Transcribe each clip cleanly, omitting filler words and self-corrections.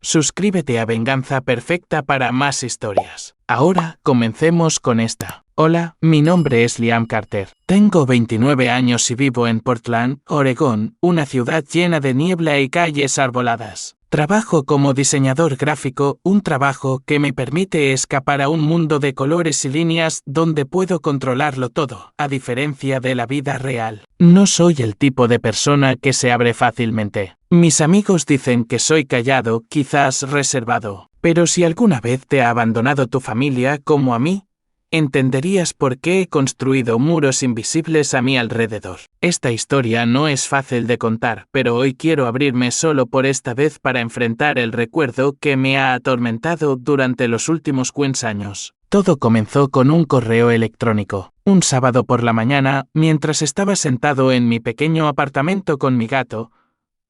Suscríbete a Venganza Perfecta para más historias. Ahora, comencemos con esta. Hola, mi nombre es Liam Carter. Tengo 29 años y vivo en Portland, Oregón, una ciudad llena de niebla y calles arboladas. Trabajo como diseñador gráfico, un trabajo que me permite escapar a un mundo de colores y líneas donde puedo controlarlo todo, a diferencia de la vida real. No soy el tipo de persona que se abre fácilmente. Mis amigos dicen que soy callado, quizás reservado. Pero si alguna vez te ha abandonado tu familia como a mí, entenderías por qué he construido muros invisibles a mi alrededor. Esta historia no es fácil de contar, pero hoy quiero abrirme solo por esta vez para enfrentar el recuerdo que me ha atormentado durante los últimos 15 años. Todo comenzó con un correo electrónico. Un sábado por la mañana, mientras estaba sentado en mi pequeño apartamento con mi gato,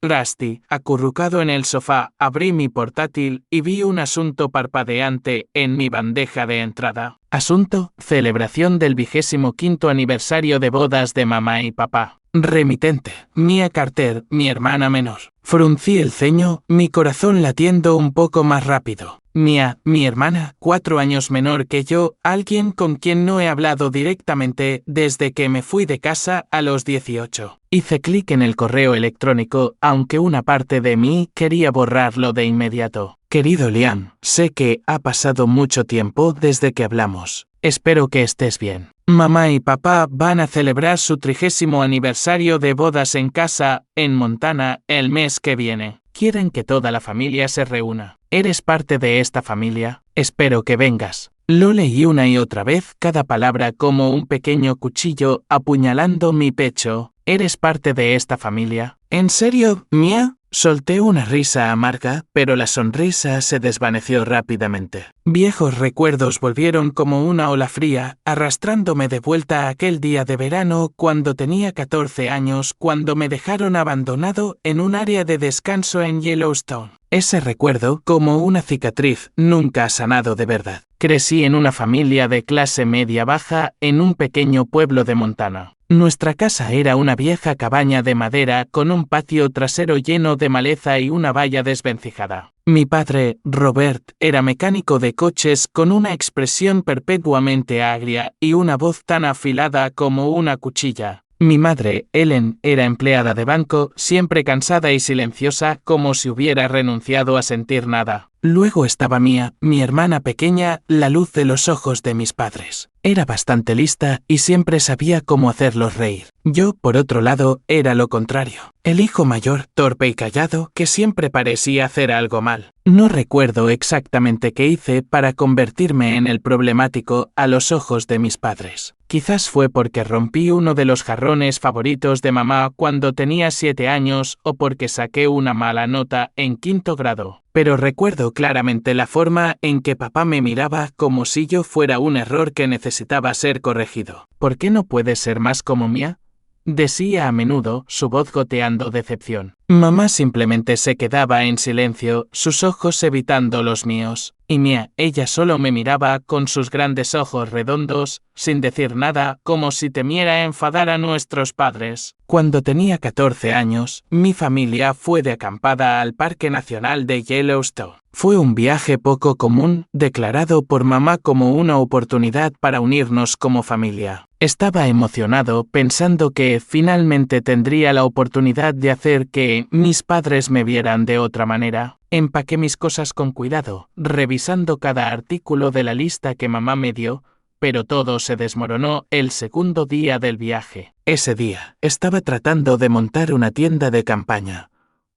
Rusty, acurrucado en el sofá, abrí mi portátil y vi un asunto parpadeante en mi bandeja de entrada. Asunto: celebración del 25º aniversario de bodas de mamá y papá. Remitente: Mia Carter, mi hermana menor. Fruncí el ceño, mi corazón latiendo un poco más rápido. Mia, mi hermana, 4 años menor que yo, alguien con quien no he hablado directamente desde que me fui de casa a los 18. Hice clic en el correo electrónico, aunque una parte de mí quería borrarlo de inmediato. Querido Liam, sé que ha pasado mucho tiempo desde que hablamos. Espero que estés bien. Mamá y papá van a celebrar su 30º aniversario de bodas en casa, en Montana, el mes que viene. Quieren que toda la familia se reúna. ¿Eres parte de esta familia? Espero que vengas. Lo leí una y otra vez, cada palabra como un pequeño cuchillo apuñalando mi pecho. ¿Eres parte de esta familia? ¿En serio, Mia? Solté una risa amarga, pero la sonrisa se desvaneció rápidamente. Viejos recuerdos volvieron como una ola fría, arrastrándome de vuelta a aquel día de verano cuando tenía 14 años, cuando me dejaron abandonado en un área de descanso en Yellowstone. Ese recuerdo, como una cicatriz, nunca ha sanado de verdad. Crecí en una familia de clase media-baja en un pequeño pueblo de Montana. Nuestra casa era una vieja cabaña de madera con un patio trasero lleno de maleza y una valla desvencijada. Mi padre, Robert, era mecánico de coches con una expresión perpetuamente agria y una voz tan afilada como una cuchilla. Mi madre, Ellen, era empleada de banco, siempre cansada y silenciosa, como si hubiera renunciado a sentir nada. Luego estaba Mia, mi hermana pequeña, la luz de los ojos de mis padres. Era bastante lista y siempre sabía cómo hacerlos reír. Yo, por otro lado, era lo contrario. El hijo mayor, torpe y callado, que siempre parecía hacer algo mal. No recuerdo exactamente qué hice para convertirme en el problemático a los ojos de mis padres. Quizás fue porque rompí uno de los jarrones favoritos de mamá cuando tenía 7 años o porque saqué una mala nota en 5º grado. Pero recuerdo claramente la forma en que papá me miraba como si yo fuera un error que necesitaba ser corregido. ¿Por qué no puedes ser más como Mia?, decía a menudo, su voz goteando decepción. Mamá simplemente se quedaba en silencio, sus ojos evitando los míos. Y Mia, ella solo me miraba con sus grandes ojos redondos, sin decir nada, como si temiera enfadar a nuestros padres. Cuando tenía 14 años, mi familia fue de acampada al Parque Nacional de Yellowstone. Fue un viaje poco común, declarado por mamá como una oportunidad para unirnos como familia. Estaba emocionado pensando que finalmente tendría la oportunidad de hacer que mis padres me vieran de otra manera. Empaqué mis cosas con cuidado, revisando cada artículo de la lista que mamá me dio, pero todo se desmoronó el segundo día del viaje. Ese día, estaba tratando de montar una tienda de campaña.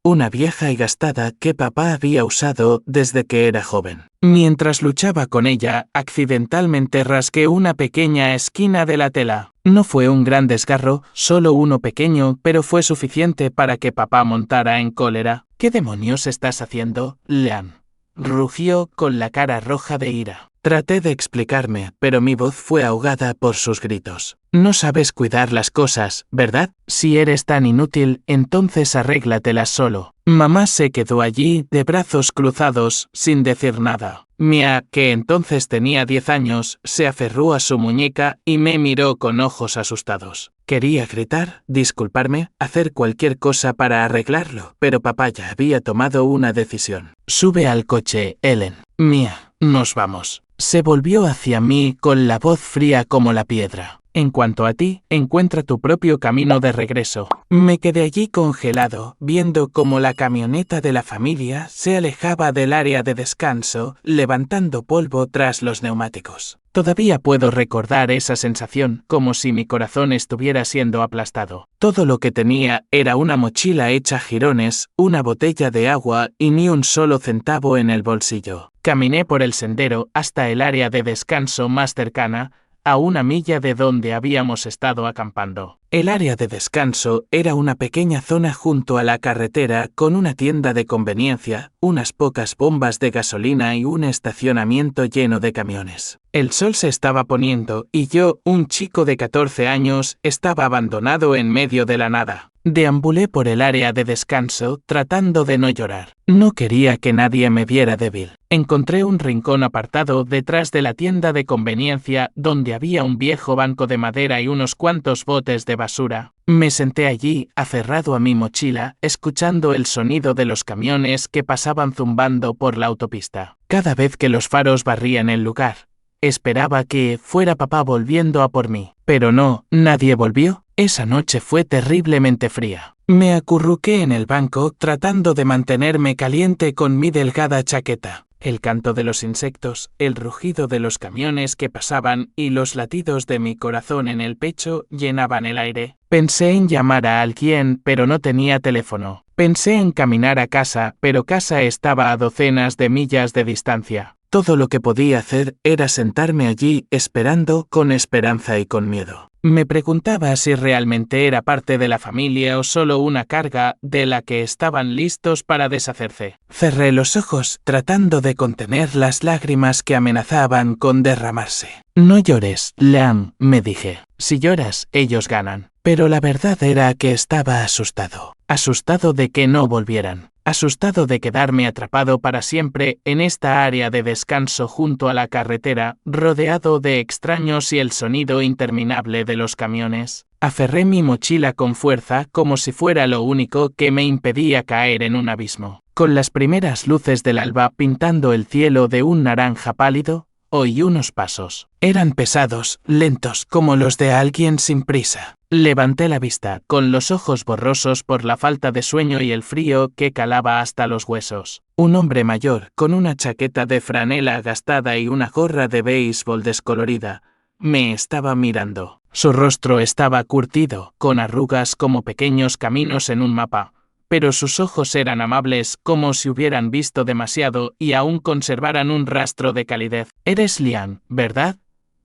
Una vieja y gastada que papá había usado desde que era joven. Mientras luchaba con ella, accidentalmente rasgué una pequeña esquina de la tela. No fue un gran desgarro, solo uno pequeño, pero fue suficiente para que papá montara en cólera. ¿Qué demonios estás haciendo, Liam?, rugió con la cara roja de ira. Traté de explicarme, pero mi voz fue ahogada por sus gritos. No sabes cuidar las cosas, ¿verdad? Si eres tan inútil, entonces arréglatelas solo. Mamá se quedó allí, de brazos cruzados, sin decir nada. Mia, que entonces tenía 10 años, se aferró a su muñeca y me miró con ojos asustados. Quería gritar, disculparme, hacer cualquier cosa para arreglarlo, pero papá ya había tomado una decisión. Sube al coche, Ellen. Mia, nos vamos. Se volvió hacia mí con la voz fría como la piedra. En cuanto a ti, encuentra tu propio camino de regreso. Me quedé allí congelado, viendo cómo la camioneta de la familia se alejaba del área de descanso, levantando polvo tras los neumáticos. Todavía puedo recordar esa sensación, como si mi corazón estuviera siendo aplastado. Todo lo que tenía era una mochila hecha jirones, una botella de agua y ni un solo centavo en el bolsillo. Caminé por el sendero hasta el área de descanso más cercana, a 1 milla de donde habíamos estado acampando. El área de descanso era una pequeña zona junto a la carretera con una tienda de conveniencia, unas pocas bombas de gasolina y un estacionamiento lleno de camiones. El sol se estaba poniendo y yo, un chico de 14 años, estaba abandonado en medio de la nada. Deambulé por el área de descanso tratando de no llorar. No quería que nadie me viera débil. Encontré un rincón apartado detrás de la tienda de conveniencia donde había un viejo banco de madera y unos cuantos botes de basura. Me senté allí, aferrado a mi mochila, escuchando el sonido de los camiones que pasaban zumbando por la autopista. Cada vez que los faros barrían el lugar, esperaba que fuera papá volviendo a por mí. Pero no, nadie volvió. Esa noche fue terriblemente fría. Me acurruqué en el banco tratando de mantenerme caliente con mi delgada chaqueta. El canto de los insectos, el rugido de los camiones que pasaban y los latidos de mi corazón en el pecho llenaban el aire. Pensé en llamar a alguien, pero no tenía teléfono. Pensé en caminar a casa, pero casa estaba a docenas de millas de distancia. Todo lo que podía hacer era sentarme allí esperando con esperanza y con miedo. Me preguntaba si realmente era parte de la familia o solo una carga de la que estaban listos para deshacerse. Cerré los ojos tratando de contener las lágrimas que amenazaban con derramarse. No llores, Liam, me dije. Si lloras, ellos ganan. Pero la verdad era que estaba asustado. Asustado de que no volvieran. Asustado de quedarme atrapado para siempre en esta área de descanso junto a la carretera, rodeado de extraños y el sonido interminable de los camiones. Aferré mi mochila con fuerza como si fuera lo único que me impedía caer en un abismo. Con las primeras luces del alba pintando el cielo de un naranja pálido, oí unos pasos. Eran pesados, lentos, como los de alguien sin prisa. Levanté la vista, con los ojos borrosos por la falta de sueño y el frío que calaba hasta los huesos. Un hombre mayor, con una chaqueta de franela gastada y una gorra de béisbol descolorida, me estaba mirando. Su rostro estaba curtido, con arrugas como pequeños caminos en un mapa, pero sus ojos eran amables como si hubieran visto demasiado y aún conservaran un rastro de calidez. «Eres Liam, ¿verdad?»,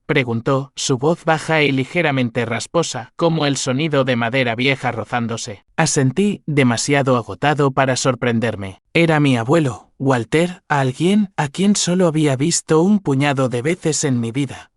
preguntó, su voz baja y ligeramente rasposa, como el sonido de madera vieja rozándose. Asentí, demasiado agotado para sorprenderme. Era mi abuelo, Walter, alguien a quien solo había visto un puñado de veces en mi vida.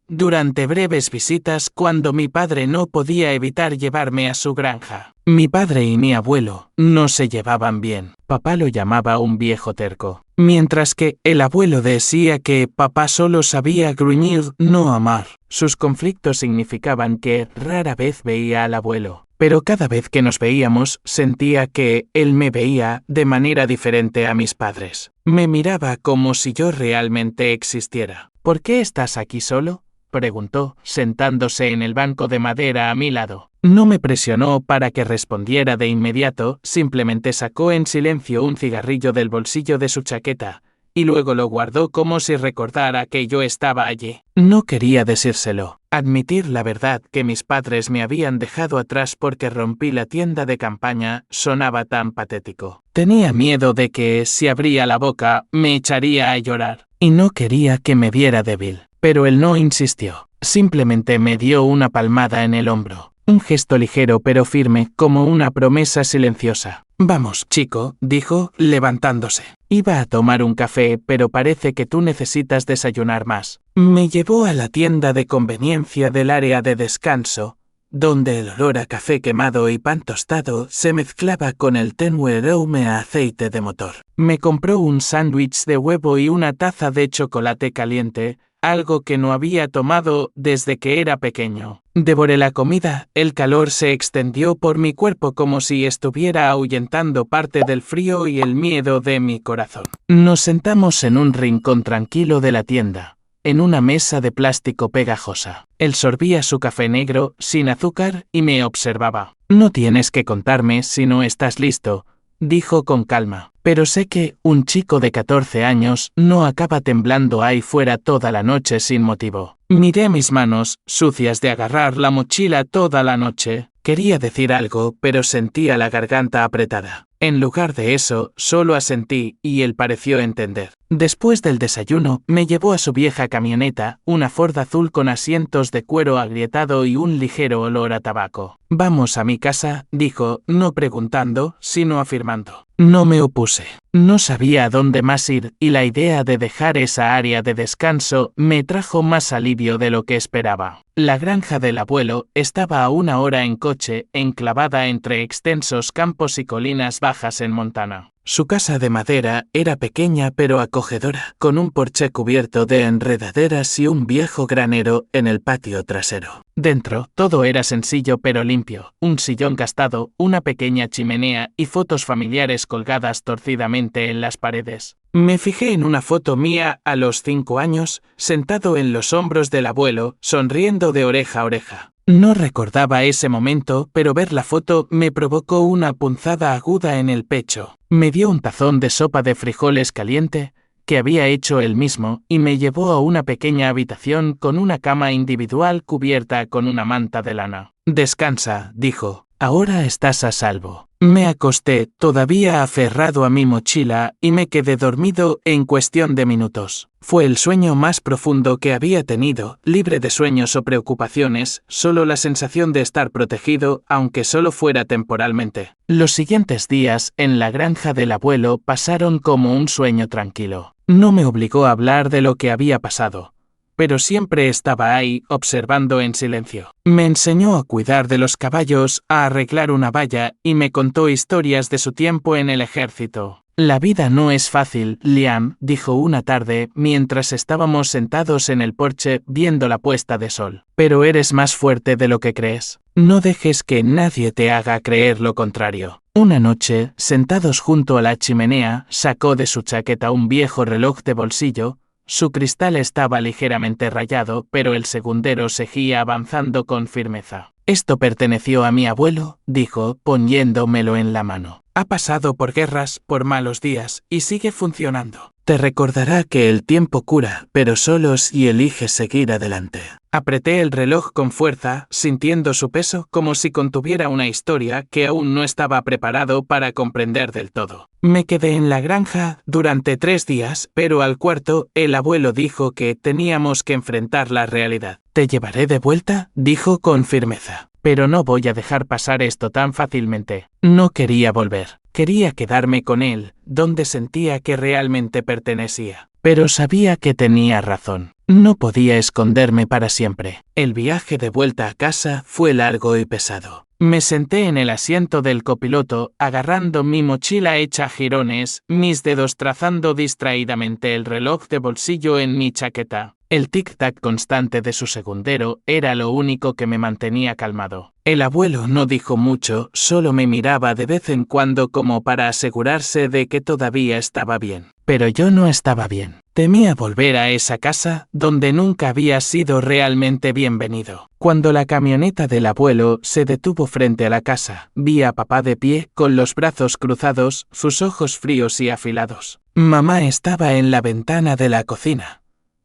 Durante breves visitas cuando mi padre no podía evitar llevarme a su granja. Mi padre y mi abuelo no se llevaban bien. Papá lo llamaba un viejo terco, mientras que el abuelo decía que papá solo sabía gruñir, no amar. Sus conflictos significaban que rara vez veía al abuelo, pero cada vez que nos veíamos sentía que él me veía de manera diferente a mis padres. Me miraba como si yo realmente existiera. ¿Por qué estás aquí solo?, preguntó, sentándose en el banco de madera a mi lado. No me presionó para que respondiera de inmediato, simplemente sacó en silencio un cigarrillo del bolsillo de su chaqueta, y luego lo guardó como si recordara que yo estaba allí. No quería decírselo, admitir la verdad que mis padres me habían dejado atrás porque rompí la tienda de campaña sonaba tan patético. Tenía miedo de que, si abría la boca, me echaría a llorar, y no quería que me viera débil. Pero él no insistió, simplemente me dio una palmada en el hombro. Un gesto ligero pero firme, como una promesa silenciosa. «Vamos, chico», dijo, levantándose. «Iba a tomar un café, pero parece que tú necesitas desayunar más». Me llevó a la tienda de conveniencia del área de descanso, donde el olor a café quemado y pan tostado se mezclaba con el tenue aroma a aceite de motor. Me compró un sándwich de huevo y una taza de chocolate caliente, algo que no había tomado desde que era pequeño. Devoré la comida, el calor se extendió por mi cuerpo como si estuviera ahuyentando parte del frío y el miedo de mi corazón. Nos sentamos en un rincón tranquilo de la tienda, en una mesa de plástico pegajosa. Él sorbía su café negro, sin azúcar, y me observaba. No tienes que contarme si no estás listo, dijo con calma. Pero sé que un chico de 14 años no acaba temblando ahí fuera toda la noche sin motivo. Miré mis manos, sucias de agarrar la mochila toda la noche. Quería decir algo, pero sentía la garganta apretada. En lugar de eso, solo asentí, y él pareció entender. Después del desayuno, me llevó a su vieja camioneta, una Ford azul con asientos de cuero agrietado y un ligero olor a tabaco. Vamos a mi casa, dijo, no preguntando, sino afirmando. No me opuse. No sabía a dónde más ir, y la idea de dejar esa área de descanso me trajo más alivio de lo que esperaba. La granja del abuelo estaba a 1 hora en coche, enclavada entre extensos campos y colinas bajas en Montana. Su casa de madera era pequeña pero acogedora, con un porche cubierto de enredaderas y un viejo granero en el patio trasero. Dentro, todo era sencillo pero limpio, un sillón gastado, una pequeña chimenea y fotos familiares colgadas torcidamente en las paredes. Me fijé en una foto mía a los 5 años, sentado en los hombros del abuelo, sonriendo de oreja a oreja. No recordaba ese momento, pero ver la foto me provocó una punzada aguda en el pecho. Me dio un tazón de sopa de frijoles caliente, que había hecho él mismo, y me llevó a una pequeña habitación con una cama individual cubierta con una manta de lana. Descansa, dijo. Ahora estás a salvo. Me acosté, todavía aferrado a mi mochila, y me quedé dormido en cuestión de minutos. Fue el sueño más profundo que había tenido, libre de sueños o preocupaciones, solo la sensación de estar protegido, aunque solo fuera temporalmente. Los siguientes días, en la granja del abuelo, pasaron como un sueño tranquilo. No me obligó a hablar de lo que había pasado, pero siempre estaba ahí, observando en silencio. Me enseñó a cuidar de los caballos, a arreglar una valla, y me contó historias de su tiempo en el ejército. La vida no es fácil, Liam, dijo una tarde, mientras estábamos sentados en el porche viendo la puesta de sol. Pero eres más fuerte de lo que crees. No dejes que nadie te haga creer lo contrario. Una noche, sentados junto a la chimenea, sacó de su chaqueta un viejo reloj de bolsillo. Su cristal estaba ligeramente rayado, pero el segundero seguía avanzando con firmeza. Esto perteneció a mi abuelo, dijo, poniéndomelo en la mano. Ha pasado por guerras, por malos días, y sigue funcionando. Te recordará que el tiempo cura, pero solo si eliges seguir adelante. Apreté el reloj con fuerza, sintiendo su peso como si contuviera una historia que aún no estaba preparado para comprender del todo. Me quedé en la granja durante 3 días, pero al cuarto, el abuelo dijo que teníamos que enfrentar la realidad. Te llevaré de vuelta, dijo con firmeza. Pero no voy a dejar pasar esto tan fácilmente. No quería volver. Quería quedarme con él, donde sentía que realmente pertenecía. Pero sabía que tenía razón. No podía esconderme para siempre. El viaje de vuelta a casa fue largo y pesado. Me senté en el asiento del copiloto, agarrando mi mochila hecha jirones, mis dedos trazando distraídamente el reloj de bolsillo en mi chaqueta. El tic-tac constante de su segundero era lo único que me mantenía calmado. El abuelo no dijo mucho, solo me miraba de vez en cuando como para asegurarse de que todavía estaba bien. Pero yo no estaba bien. Temía volver a esa casa, donde nunca había sido realmente bienvenido. Cuando la camioneta del abuelo se detuvo frente a la casa, vi a papá de pie, con los brazos cruzados, sus ojos fríos y afilados. Mamá estaba en la ventana de la cocina,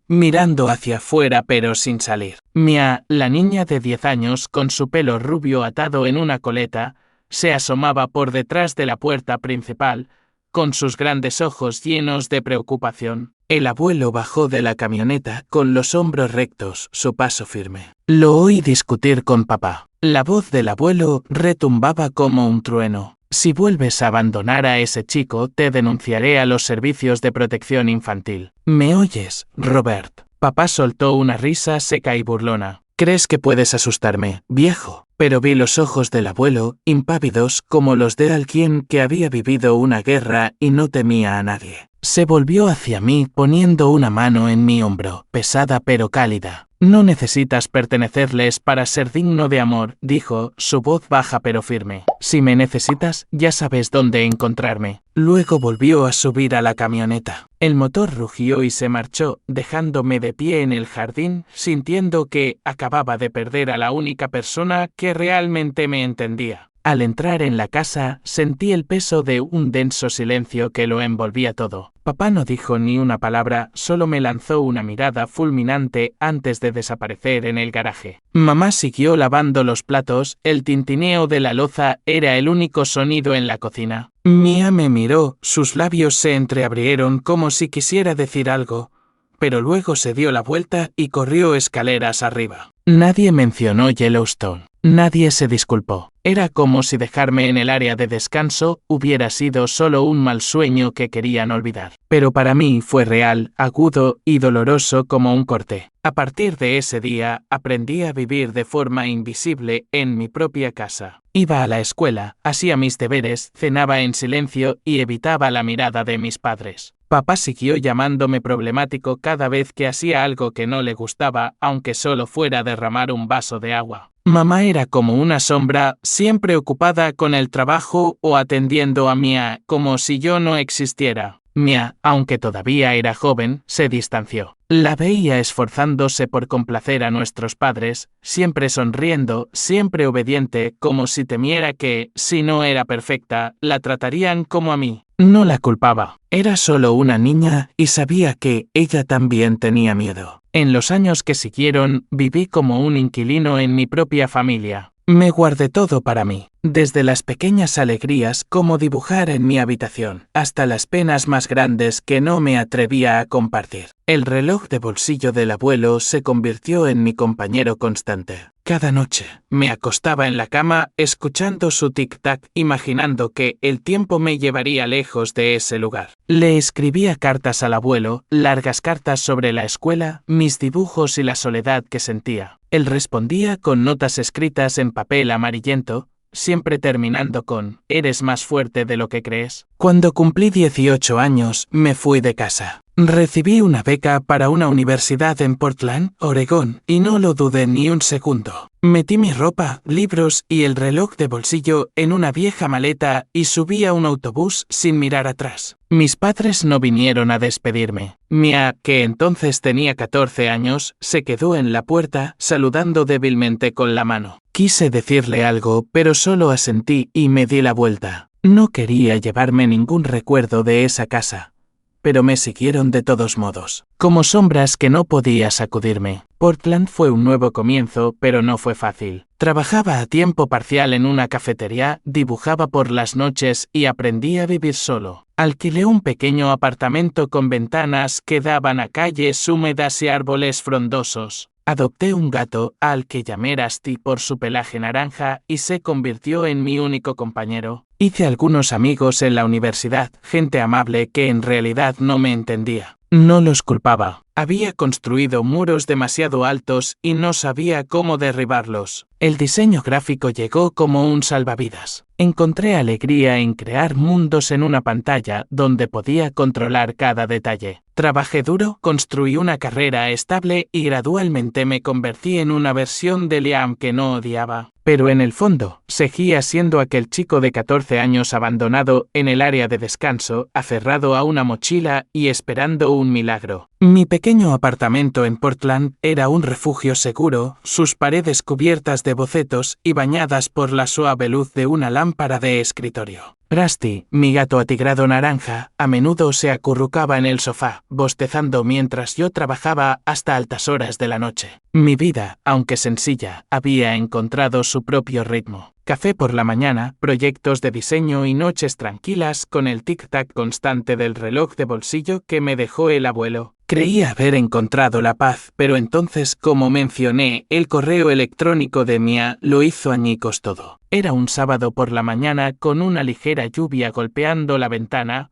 mirando hacia afuera pero sin salir. Mia, la niña de 10 años, con su pelo rubio atado en una coleta, se asomaba por detrás de la puerta principal, con sus grandes ojos llenos de preocupación. El abuelo bajó de la camioneta, con los hombros rectos, su paso firme. Lo oí discutir con papá. La voz del abuelo retumbaba como un trueno. Si vuelves a abandonar a ese chico, te denunciaré a los servicios de protección infantil. ¿Me oyes, Robert? Papá soltó una risa seca y burlona. ¿Crees que puedes asustarme, viejo? Pero vi los ojos del abuelo, impávidos como los de alguien que había vivido una guerra y no temía a nadie. Se volvió hacia mí poniendo una mano en mi hombro, pesada pero cálida. No necesitas pertenecerles para ser digno de amor, dijo, su voz baja pero firme. Si me necesitas, ya sabes dónde encontrarme. Luego volvió a subir a la camioneta. El motor rugió y se marchó, dejándome de pie en el jardín, sintiendo que acababa de perder a la única persona que realmente me entendía. Al entrar en la casa, sentí el peso de un denso silencio que lo envolvía todo. Papá no dijo ni una palabra, solo me lanzó una mirada fulminante antes de desaparecer en el garaje. Mamá siguió lavando los platos, el tintineo de la loza era el único sonido en la cocina. Mia me miró, sus labios se entreabrieron como si quisiera decir algo, pero luego se dio la vuelta y corrió escaleras arriba. Nadie mencionó Yellowstone. Nadie se disculpó. Era como si dejarme en el área de descanso hubiera sido solo un mal sueño que querían olvidar. Pero para mí fue real, agudo y doloroso como un corte. A partir de ese día, aprendí a vivir de forma invisible en mi propia casa. Iba a la escuela, hacía mis deberes, cenaba en silencio y evitaba la mirada de mis padres. Papá siguió llamándome problemático cada vez que hacía algo que no le gustaba, aunque solo fuera derramar un vaso de agua. Mamá era como una sombra, siempre ocupada con el trabajo o atendiendo a Mia, como si yo no existiera. Mia, aunque todavía era joven, se distanció. La veía esforzándose por complacer a nuestros padres, siempre sonriendo, siempre obediente, como si temiera que, si no era perfecta, la tratarían como a mí. No la culpaba. Era solo una niña y sabía que ella también tenía miedo. En los años que siguieron, viví como un inquilino en mi propia familia. Me guardé todo para mí, desde las pequeñas alegrías como dibujar en mi habitación, hasta las penas más grandes que no me atrevía a compartir. El reloj de bolsillo del abuelo se convirtió en mi compañero constante. Cada noche, me acostaba en la cama, escuchando su tic-tac, imaginando que el tiempo me llevaría lejos de ese lugar. Le escribía cartas al abuelo, largas cartas sobre la escuela, mis dibujos y la soledad que sentía. Él respondía con notas escritas en papel amarillento, siempre terminando con, «¿Eres más fuerte de lo que crees?». Cuando cumplí 18 años, me fui de casa. Recibí una beca para una universidad en Portland, Oregón, y no lo dudé ni un segundo. Metí mi ropa, libros y el reloj de bolsillo en una vieja maleta y subí a un autobús sin mirar atrás. Mis padres no vinieron a despedirme. Mia, que entonces tenía 14 años, se quedó en la puerta, saludando débilmente con la mano. Quise decirle algo, pero solo asentí y me di la vuelta. No quería llevarme ningún recuerdo de esa casa, pero me siguieron de todos modos, como sombras que no podía sacudirme. Portland fue un nuevo comienzo, pero no fue fácil. Trabajaba a tiempo parcial en una cafetería, dibujaba por las noches y aprendí a vivir solo. Alquilé un pequeño apartamento con ventanas que daban a calles húmedas y árboles frondosos. Adopté un gato, al que llamé Rusty por su pelaje naranja, y se convirtió en mi único compañero. Hice algunos amigos en la universidad, gente amable que en realidad no me entendía. No los culpaba. Había construido muros demasiado altos y no sabía cómo derribarlos. El diseño gráfico llegó como un salvavidas. Encontré alegría en crear mundos en una pantalla donde podía controlar cada detalle. Trabajé duro, construí una carrera estable y gradualmente me convertí en una versión de Liam que no odiaba. Pero en el fondo, seguía siendo aquel chico de 14 años abandonado en el área de descanso, aferrado a una mochila y esperando un milagro. Mi pequeño apartamento en Portland era un refugio seguro, sus paredes cubiertas de bocetos y bañadas por la suave luz de una lámpara de escritorio. Rusty, mi gato atigrado naranja, a menudo se acurrucaba en el sofá, bostezando mientras yo trabajaba hasta altas horas de la noche. Mi vida, aunque sencilla, había encontrado su propio ritmo. Café por la mañana, proyectos de diseño y noches tranquilas con el tic-tac constante del reloj de bolsillo que me dejó el abuelo. Creía haber encontrado la paz, pero entonces, como mencioné, el correo electrónico de Mia lo hizo añicos todo. Era un sábado por la mañana con una ligera lluvia golpeando la ventana,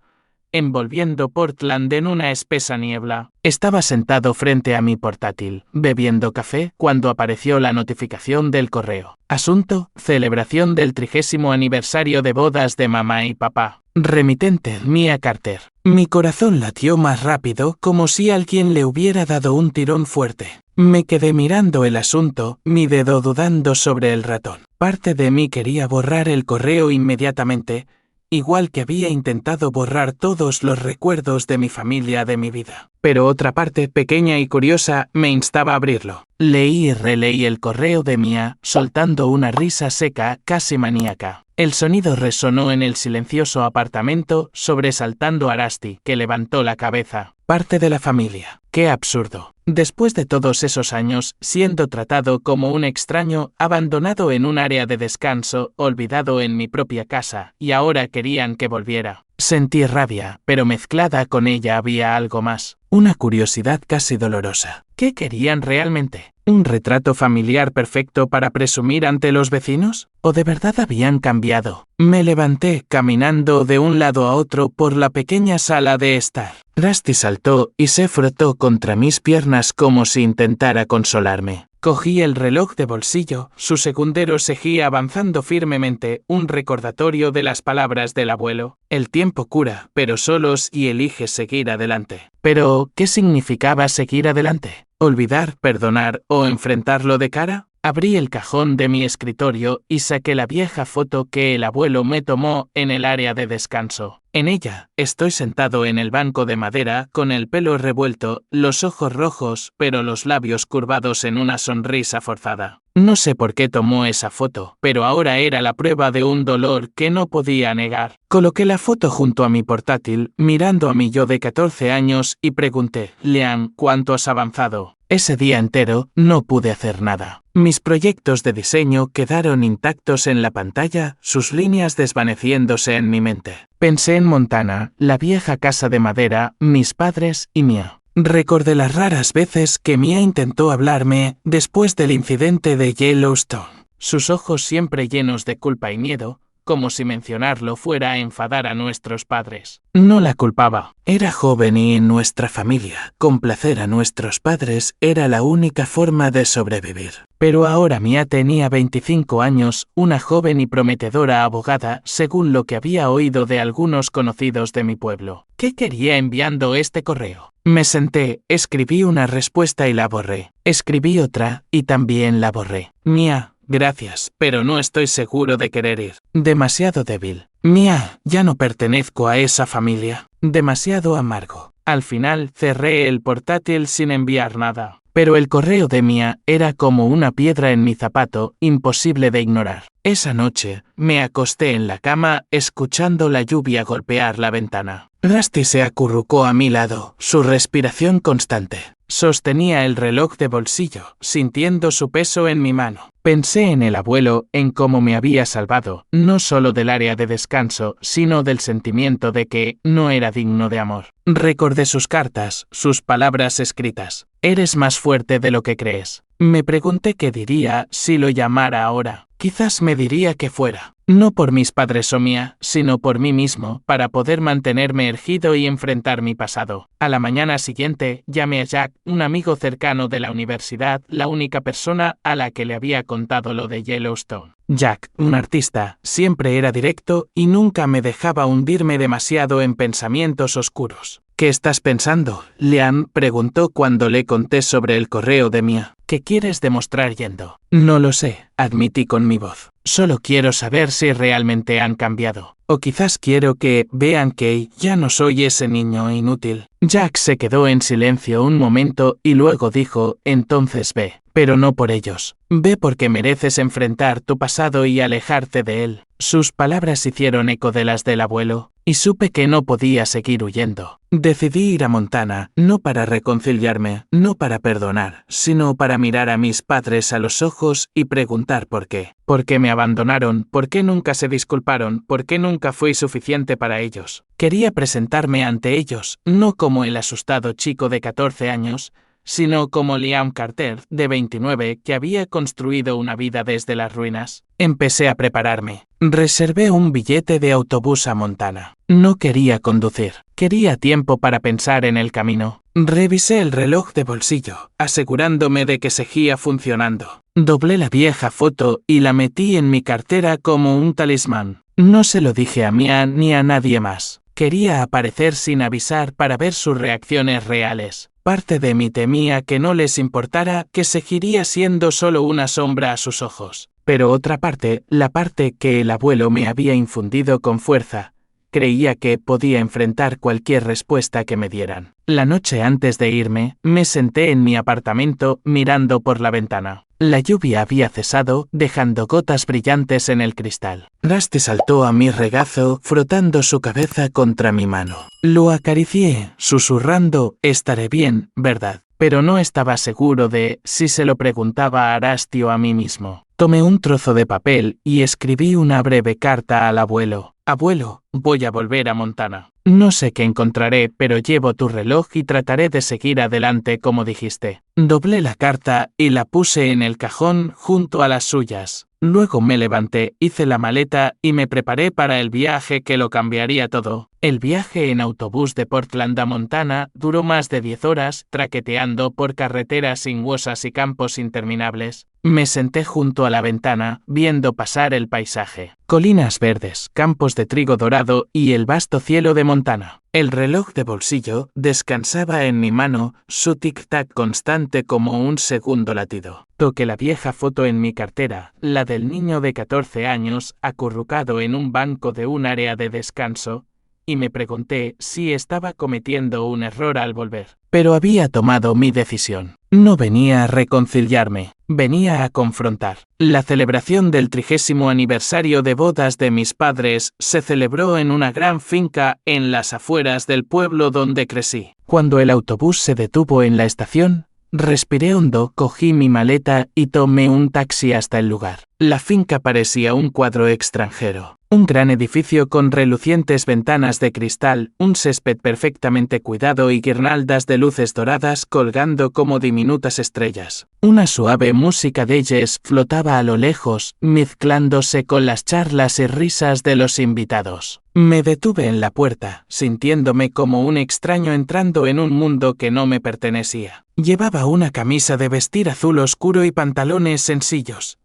envolviendo Portland en una espesa niebla. Estaba sentado frente a mi portátil, bebiendo café, cuando apareció la notificación del correo. Asunto: celebración del 30º aniversario de bodas de mamá y papá. Remitente: Mia Carter. Mi corazón latió más rápido, como si alguien le hubiera dado un tirón fuerte. Me quedé mirando el asunto, mi dedo dudando sobre el ratón. Parte de mí quería borrar el correo inmediatamente, igual que había intentado borrar todos los recuerdos de mi familia de mi vida. Pero otra parte, pequeña y curiosa, me instaba a abrirlo. Leí y releí el correo de Mia, soltando una risa seca, casi maníaca. El sonido resonó en el silencioso apartamento, sobresaltando a Rusty, que levantó la cabeza. Parte de la familia. ¡Qué absurdo! Después de todos esos años, siendo tratado como un extraño, abandonado en un área de descanso, olvidado en mi propia casa, y ahora querían que volviera. Sentí rabia, pero mezclada con ella había algo más. Una curiosidad casi dolorosa. ¿Qué querían realmente? ¿Un retrato familiar perfecto para presumir ante los vecinos? ¿O de verdad habían cambiado? Me levanté, caminando de un lado a otro por la pequeña sala de estar. Rusty saltó y se frotó contra mis piernas como si intentara consolarme. Cogí el reloj de bolsillo, su segundero seguía avanzando firmemente, un recordatorio de las palabras del abuelo. El tiempo cura, pero solos y eliges seguir adelante. Pero, ¿qué significaba seguir adelante? ¿Olvidar, perdonar o enfrentarlo de cara? Abrí el cajón de mi escritorio y saqué la vieja foto que el abuelo me tomó en el área de descanso. En ella, estoy sentado en el banco de madera, con el pelo revuelto, los ojos rojos, pero los labios curvados en una sonrisa forzada. No sé por qué tomó esa foto, pero ahora era la prueba de un dolor que no podía negar. Coloqué la foto junto a mi portátil, mirando a mi yo de 14 años, y pregunté: Liam, ¿cuánto has avanzado? Ese día entero, no pude hacer nada. Mis proyectos de diseño quedaron intactos en la pantalla, sus líneas desvaneciéndose en mi mente. Pensé en Montana, la vieja casa de madera, mis padres y Mia. Recordé las raras veces que Mia intentó hablarme después del incidente de Yellowstone. Sus ojos siempre llenos de culpa y miedo, como si mencionarlo fuera a enfadar a nuestros padres. No la culpaba. Era joven y en nuestra familia, complacer a nuestros padres era la única forma de sobrevivir. Pero ahora Mia tenía 25 años, una joven y prometedora abogada, según lo que había oído de algunos conocidos de mi pueblo. ¿Qué quería enviando este correo? Me senté, escribí una respuesta y la borré. Escribí otra, y también la borré. Mia, gracias, pero no estoy seguro de querer ir. Demasiado débil. Mia, ya no pertenezco a esa familia. Demasiado amargo. Al final, cerré el portátil sin enviar nada. Pero el correo de Mia era como una piedra en mi zapato, imposible de ignorar. Esa noche, me acosté en la cama, escuchando la lluvia golpear la ventana. Rusty se acurrucó a mi lado, su respiración constante. Sostenía el reloj de bolsillo, sintiendo su peso en mi mano. Pensé en el abuelo, en cómo me había salvado, no solo del área de descanso, sino del sentimiento de que no era digno de amor. Recordé sus cartas, sus palabras escritas. Eres más fuerte de lo que crees. Me pregunté qué diría si lo llamara ahora. Quizás me diría que fuera. No por mis padres o Mia, sino por mí mismo, para poder mantenerme erguido y enfrentar mi pasado. A la mañana siguiente, llamé a Jack, un amigo cercano de la universidad, la única persona a la que le había contado lo de Yellowstone. Jack, un artista, siempre era directo y nunca me dejaba hundirme demasiado en pensamientos oscuros. ¿Qué estás pensando?, Liam preguntó cuando le conté sobre el correo de Mia. ¿Qué quieres demostrar yendo? No lo sé, admití con mi voz. Solo quiero saber si realmente han cambiado. O quizás quiero que vean que ya no soy ese niño inútil. Jack se quedó en silencio un momento y luego dijo: entonces ve. Pero no por ellos. Ve porque mereces enfrentar tu pasado y alejarte de él. Sus palabras hicieron eco de las del abuelo, y supe que no podía seguir huyendo. Decidí ir a Montana, no para reconciliarme, no para perdonar, sino para mirar a mis padres a los ojos y preguntar por qué. ¿Por qué me abandonaron? ¿Por qué nunca se disculparon? ¿Por qué nunca fui suficiente para ellos? Quería presentarme ante ellos, no como el asustado chico de 14 años, sino como Liam Carter, de 29, que había construido una vida desde las ruinas. Empecé a prepararme. Reservé un billete de autobús a Montana. No quería conducir. Quería tiempo para pensar en el camino. Revisé el reloj de bolsillo, asegurándome de que seguía funcionando. Doblé la vieja foto y la metí en mi cartera como un talismán. No se lo dije a Mia ni a nadie más. Quería aparecer sin avisar para ver sus reacciones reales. Parte de mí temía que no les importara, que seguiría siendo solo una sombra a sus ojos. Pero otra parte, la parte que el abuelo me había infundido con fuerza, creía que podía enfrentar cualquier respuesta que me dieran. La noche antes de irme, me senté en mi apartamento mirando por la ventana. La lluvia había cesado, dejando gotas brillantes en el cristal. Rusty saltó a mi regazo, frotando su cabeza contra mi mano. Lo acaricié, susurrando, «Estaré bien, ¿verdad?». Pero no estaba seguro de si se lo preguntaba a Rusty o a mí mismo. Tomé un trozo de papel y escribí una breve carta al abuelo. «Abuelo, voy a volver a Montana. No sé qué encontraré, pero llevo tu reloj y trataré de seguir adelante como dijiste». Doblé la carta y la puse en el cajón junto a las suyas. Luego me levanté, hice la maleta y me preparé para el viaje que lo cambiaría todo. El viaje en autobús de Portland a Montana duró más de 10 horas, traqueteando por carreteras sinuosas y campos interminables. Me senté junto a la ventana, viendo pasar el paisaje. Colinas verdes, campos de trigo dorado y el vasto cielo de Montana. El reloj de bolsillo descansaba en mi mano, su tic-tac constante como un segundo latido. Toqué la vieja foto en mi cartera, la del niño de 14 años, acurrucado en un banco de un área de descanso, y me pregunté si estaba cometiendo un error al volver. Pero había tomado mi decisión. No venía a reconciliarme, venía a confrontar. La celebración del 30º aniversario de bodas de mis padres se celebró en una gran finca en las afueras del pueblo donde crecí. Cuando el autobús se detuvo en la estación, respiré hondo, cogí mi maleta y tomé un taxi hasta el lugar. La finca parecía un cuadro extranjero. Un gran edificio con relucientes ventanas de cristal, un césped perfectamente cuidado y guirnaldas de luces doradas colgando como diminutas estrellas. Una suave música de jazz flotaba a lo lejos, mezclándose con las charlas y risas de los invitados. Me detuve en la puerta, sintiéndome como un extraño entrando en un mundo que no me pertenecía. Llevaba una camisa de vestir azul oscuro y pantalones sencillos.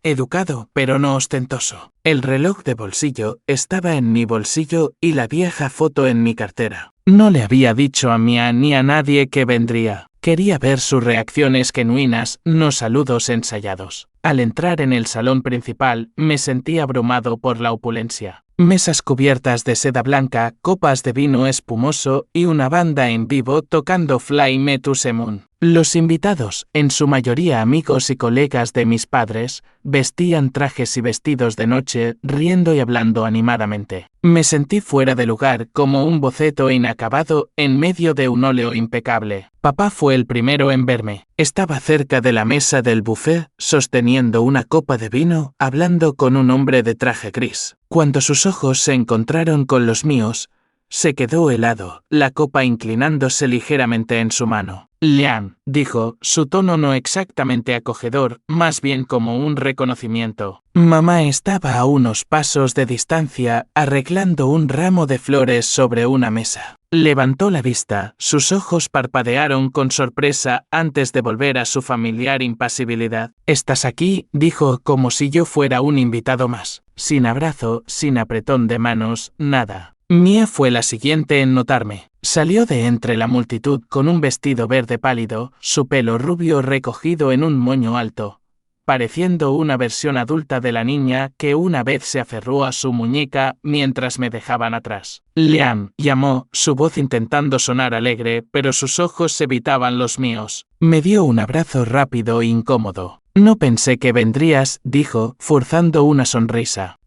Educado, pero no ostentoso. El reloj de bolsillo estaba en mi bolsillo y la vieja foto en mi cartera. No le había dicho a Mia ni a nadie que vendría. Quería ver sus reacciones genuinas, no saludos ensayados. Al entrar en el salón principal, me sentí abrumado por la opulencia. Mesas cubiertas de seda blanca, copas de vino espumoso y una banda en vivo tocando Fly Me to the Moon. Los invitados, en su mayoría amigos y colegas de mis padres, vestían trajes y vestidos de noche, riendo y hablando animadamente. Me sentí fuera de lugar, como un boceto inacabado en medio de un óleo impecable. Papá fue el primero en verme. Estaba cerca de la mesa del buffet, sosteniendo una copa de vino, hablando con un hombre de traje gris. Cuando sus ojos se encontraron con los míos, se quedó helado, la copa inclinándose ligeramente en su mano. «Liam», dijo, su tono no exactamente acogedor, más bien como un reconocimiento. Mamá estaba a unos pasos de distancia, arreglando un ramo de flores sobre una mesa. Levantó la vista, sus ojos parpadearon con sorpresa antes de volver a su familiar impasibilidad. «¿Estás aquí?», dijo como si yo fuera un invitado más. Sin abrazo, sin apretón de manos, nada. Mia fue la siguiente en notarme. Salió de entre la multitud con un vestido verde pálido, su pelo rubio recogido en un moño alto, pareciendo una versión adulta de la niña que una vez se aferró a su muñeca mientras me dejaban atrás. «Liam», llamó, su voz intentando sonar alegre, pero sus ojos evitaban los míos. Me dio un abrazo rápido e incómodo. «No pensé que vendrías», dijo, forzando una sonrisa.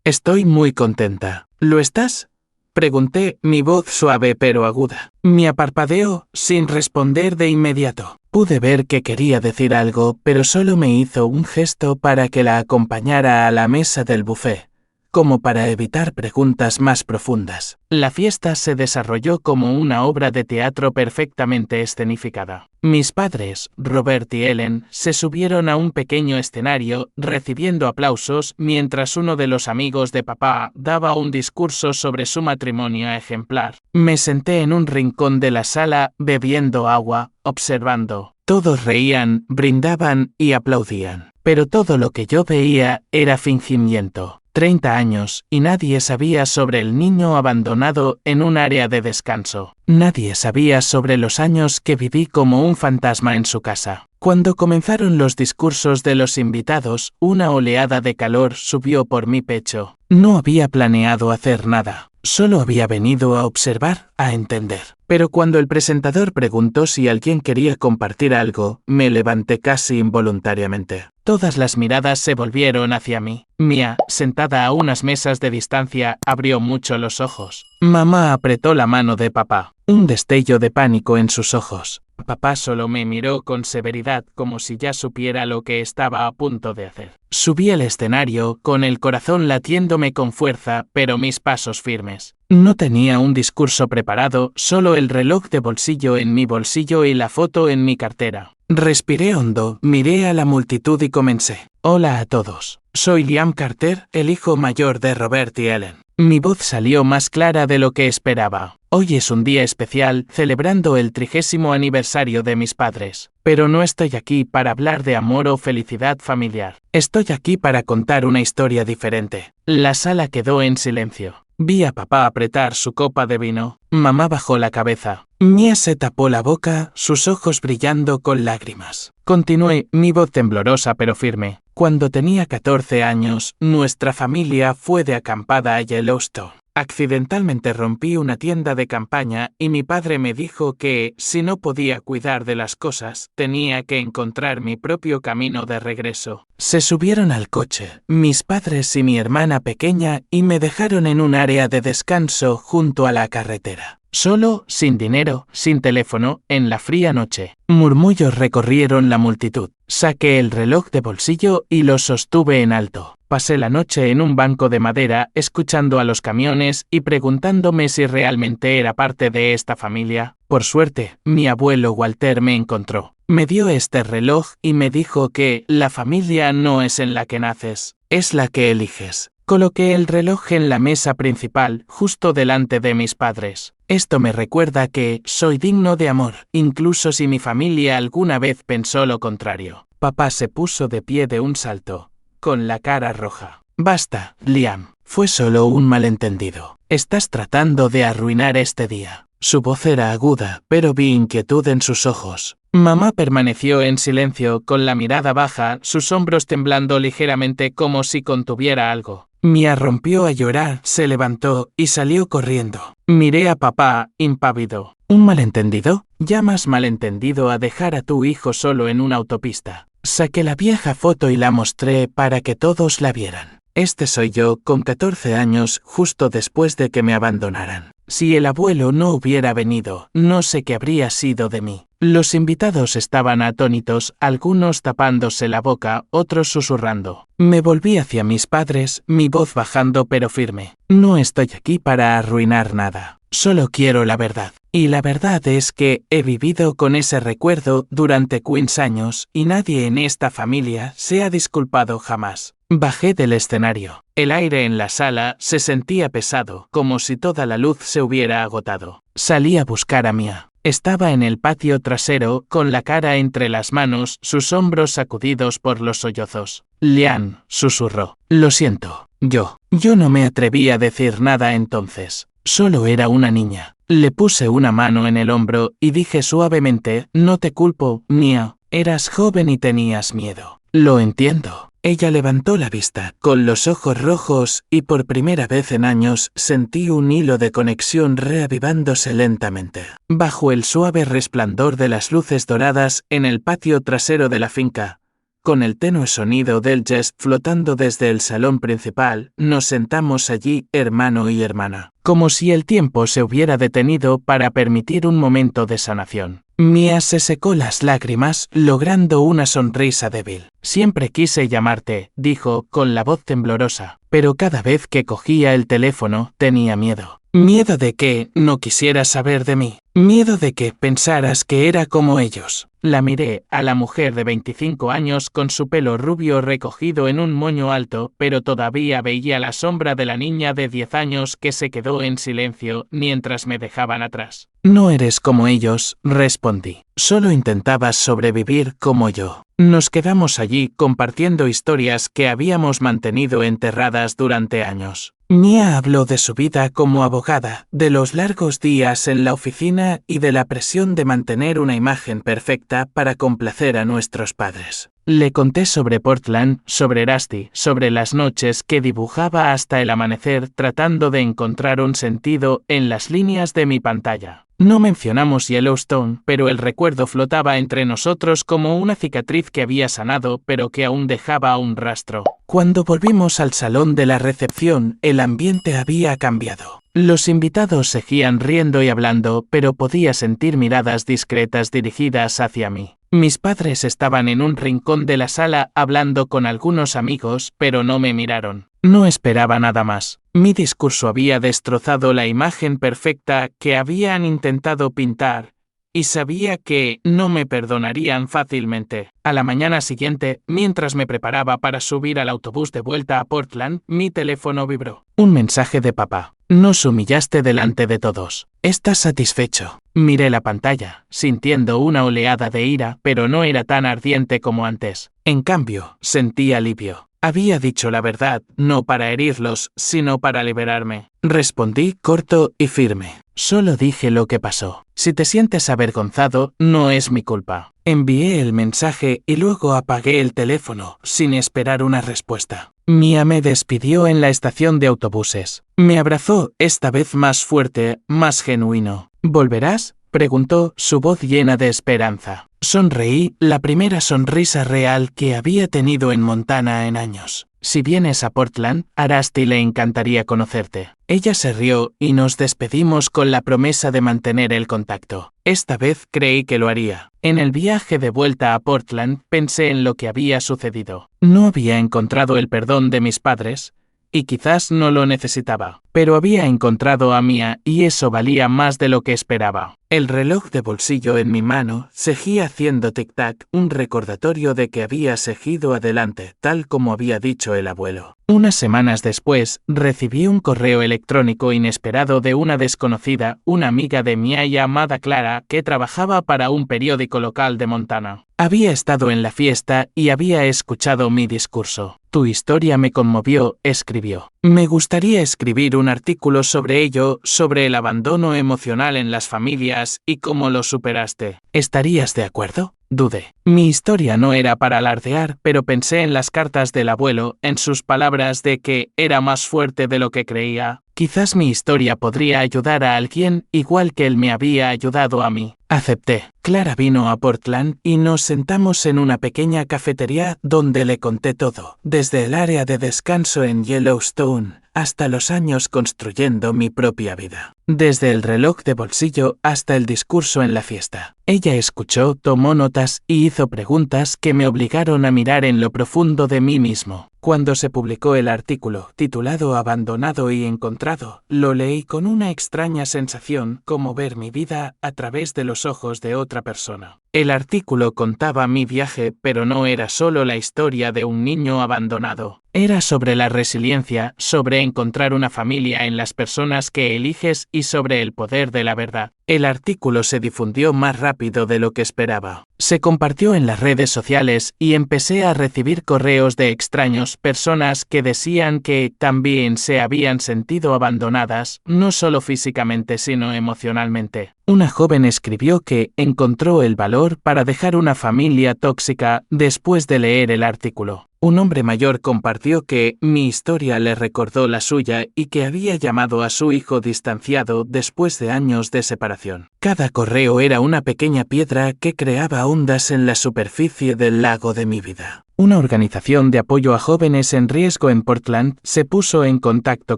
Estoy muy contenta». «¿Lo estás?», pregunté, mi voz suave pero aguda. Mia parpadeó, sin responder de inmediato. Pude ver que quería decir algo, pero solo me hizo un gesto para que la acompañara a la mesa del buffet, como para evitar preguntas más profundas. La fiesta se desarrolló como una obra de teatro perfectamente escenificada. Mis padres, Robert y Ellen, se subieron a un pequeño escenario, recibiendo aplausos mientras uno de los amigos de papá daba un discurso sobre su matrimonio ejemplar. Me senté en un rincón de la sala, bebiendo agua, observando. Todos reían, brindaban y aplaudían. Pero todo lo que yo veía era fingimiento. 30 años, y nadie sabía sobre el niño abandonado en un área de descanso. Nadie sabía sobre los años que viví como un fantasma en su casa. Cuando comenzaron los discursos de los invitados, una oleada de calor subió por mi pecho. No había planeado hacer nada. Solo había venido a observar, a entender. Pero cuando el presentador preguntó si alguien quería compartir algo, me levanté casi involuntariamente. Todas las miradas se volvieron hacia mí. Mia, sentada a unas mesas de distancia, abrió mucho los ojos. Mamá apretó la mano de papá. Un destello de pánico en sus ojos. Papá solo me miró con severidad, como si ya supiera lo que estaba a punto de hacer. Subí al escenario, con el corazón latiéndome con fuerza, pero mis pasos firmes. No tenía un discurso preparado, solo el reloj de bolsillo en mi bolsillo y la foto en mi cartera. Respiré hondo, miré a la multitud y comencé. Hola a todos. Soy Liam Carter, el hijo mayor de Robert y Ellen. Mi voz salió más clara de lo que esperaba. Hoy es un día especial, celebrando el 30º aniversario de mis padres. Pero no estoy aquí para hablar de amor o felicidad familiar. Estoy aquí para contar una historia diferente. La sala quedó en silencio. Vi a papá apretar su copa de vino. Mamá bajó la cabeza. Mia se tapó la boca, sus ojos brillando con lágrimas. Continué, mi voz temblorosa pero firme. Cuando tenía 14 años, nuestra familia fue de acampada a Yellowstone. Accidentalmente rompí una tienda de campaña y mi padre me dijo que, si no podía cuidar de las cosas, tenía que encontrar mi propio camino de regreso. Se subieron al coche, mis padres y mi hermana pequeña, y me dejaron en un área de descanso junto a la carretera. Solo, sin dinero, sin teléfono, en la fría noche. Murmullos recorrieron la multitud. Saqué el reloj de bolsillo y lo sostuve en alto. Pasé la noche en un banco de madera, escuchando a los camiones y preguntándome si realmente era parte de esta familia. Por suerte, mi abuelo Walter me encontró. Me dio este reloj y me dijo que la familia no es en la que naces, es la que eliges. Coloqué el reloj en la mesa principal, justo delante de mis padres. Esto me recuerda que soy digno de amor, incluso si mi familia alguna vez pensó lo contrario. Papá se puso de pie de un salto, con la cara roja. Basta, Liam, fue solo un malentendido. Estás tratando de arruinar este día. Su voz era aguda, pero vi inquietud en sus ojos. Mamá permaneció en silencio, con la mirada baja, sus hombros temblando ligeramente como si contuviera algo. Mia rompió a llorar, se levantó y salió corriendo. Miré a papá, impávido. ¿Un malentendido? ¿Llamas malentendido a dejar a tu hijo solo en una autopista? Saqué la vieja foto y la mostré para que todos la vieran. Este soy yo, con 14 años, justo después de que me abandonaran. Si el abuelo no hubiera venido, no sé qué habría sido de mí. Los invitados estaban atónitos, algunos tapándose la boca, otros susurrando. Me volví hacia mis padres, mi voz bajando pero firme. No estoy aquí para arruinar nada. Solo quiero la verdad. Y la verdad es que he vivido con ese recuerdo durante 15 años y nadie en esta familia se ha disculpado jamás. Bajé del escenario. El aire en la sala se sentía pesado, como si toda la luz se hubiera agotado. Salí a buscar a Mia. Estaba en el patio trasero, con la cara entre las manos, sus hombros sacudidos por los sollozos. Liam, susurró. Lo siento. Yo no me atreví a decir nada entonces. Solo era una niña. Le puse una mano en el hombro y dije suavemente, no te culpo, Mia. Eras joven y tenías miedo. Lo entiendo. Ella levantó la vista, con los ojos rojos, y por primera vez en años sentí un hilo de conexión reavivándose lentamente. Bajo el suave resplandor de las luces doradas en el patio trasero de la finca, con el tenue sonido del jazz flotando desde el salón principal, nos sentamos allí, hermano y hermana, como si el tiempo se hubiera detenido para permitir un momento de sanación. Mia se secó las lágrimas, logrando una sonrisa débil. Siempre quise llamarte, dijo, con la voz temblorosa, pero cada vez que cogía el teléfono tenía miedo. Miedo de que no quisieras saber de mí. Miedo de que pensaras que era como ellos. La miré a la mujer de 25 años con su pelo rubio recogido en un moño alto, pero todavía veía la sombra de la niña de 10 años que se quedó en silencio mientras me dejaban atrás. No eres como ellos, respondí. Solo intentabas sobrevivir como yo. Nos quedamos allí compartiendo historias que habíamos mantenido enterradas durante años. Mia habló de su vida como abogada, de los largos días en la oficina y de la presión de mantener una imagen perfecta para complacer a nuestros padres. Le conté sobre Portland, sobre Rusty, sobre las noches que dibujaba hasta el amanecer tratando de encontrar un sentido en las líneas de mi pantalla. No mencionamos Yellowstone, pero el recuerdo flotaba entre nosotros como una cicatriz que había sanado pero que aún dejaba un rastro. Cuando volvimos al salón de la recepción, el ambiente había cambiado. Los invitados seguían riendo y hablando, pero podía sentir miradas discretas dirigidas hacia mí. Mis padres estaban en un rincón de la sala hablando con algunos amigos, pero no me miraron. No esperaba nada más. Mi discurso había destrozado la imagen perfecta que habían intentado pintar, y sabía que no me perdonarían fácilmente. A la mañana siguiente, mientras me preparaba para subir al autobús de vuelta a Portland, mi teléfono vibró. Un mensaje de papá. Nos humillaste delante de todos. ¿Estás satisfecho? Miré la pantalla, sintiendo una oleada de ira, pero no era tan ardiente como antes. En cambio, sentí alivio. Había dicho la verdad, no para herirlos, sino para liberarme. Respondí corto y firme. Solo dije lo que pasó. Si te sientes avergonzado, no es mi culpa. Envié el mensaje y luego apagué el teléfono, sin esperar una respuesta. Mia me despidió en la estación de autobuses. Me abrazó, esta vez más fuerte, más genuino. ¿Volverás?, preguntó, su voz llena de esperanza. Sonreí, la primera sonrisa real que había tenido en Montana en años. Si vienes a Portland, a Rusty le encantaría conocerte. Ella se rió y nos despedimos con la promesa de mantener el contacto. Esta vez creí que lo haría. En el viaje de vuelta a Portland pensé en lo que había sucedido. No había encontrado el perdón de mis padres, y quizás no lo necesitaba, pero había encontrado a Mia y eso valía más de lo que esperaba. El reloj de bolsillo en mi mano seguía haciendo tic-tac, un recordatorio de que había seguido adelante, tal como había dicho el abuelo. Unas semanas después, recibí un correo electrónico inesperado de una desconocida, una amiga de Mia llamada Clara, que trabajaba para un periódico local de Montana. Había estado en la fiesta y había escuchado mi discurso. Tu historia me conmovió, escribió. Me gustaría escribir un artículo sobre ello, sobre el abandono emocional en las familias y cómo lo superaste. ¿Estarías de acuerdo? Dudé. Mi historia no era para alardear, pero pensé en las cartas del abuelo, en sus palabras de que era más fuerte de lo que creía. Quizás mi historia podría ayudar a alguien igual que él me había ayudado a mí. Acepté. Clara vino a Portland y nos sentamos en una pequeña cafetería donde le conté todo, desde el área de descanso en Yellowstone hasta los años construyendo mi propia vida. Desde el reloj de bolsillo hasta el discurso en la fiesta. Ella escuchó, tomó notas y hizo preguntas que me obligaron a mirar en lo profundo de mí mismo. Cuando se publicó el artículo, titulado Abandonado y encontrado, lo leí con una extraña sensación, como ver mi vida a través de los ojos de otra persona. El artículo contaba mi viaje, pero no era solo la historia de un niño abandonado. Era sobre la resiliencia, sobre encontrar una familia en las personas que eliges y sobre el poder de la verdad. El artículo se difundió más rápido de lo que esperaba. Se compartió en las redes sociales y empecé a recibir correos de extraños, personas que decían que también se habían sentido abandonadas, no solo físicamente sino emocionalmente. Una joven escribió que encontró el valor para dejar una familia tóxica después de leer el artículo. Un hombre mayor compartió que mi historia le recordó la suya y que había llamado a su hijo distanciado después de años de separación. Cada correo era una pequeña piedra que creaba ondas en la superficie del lago de mi vida. Una organización de apoyo a jóvenes en riesgo en Portland se puso en contacto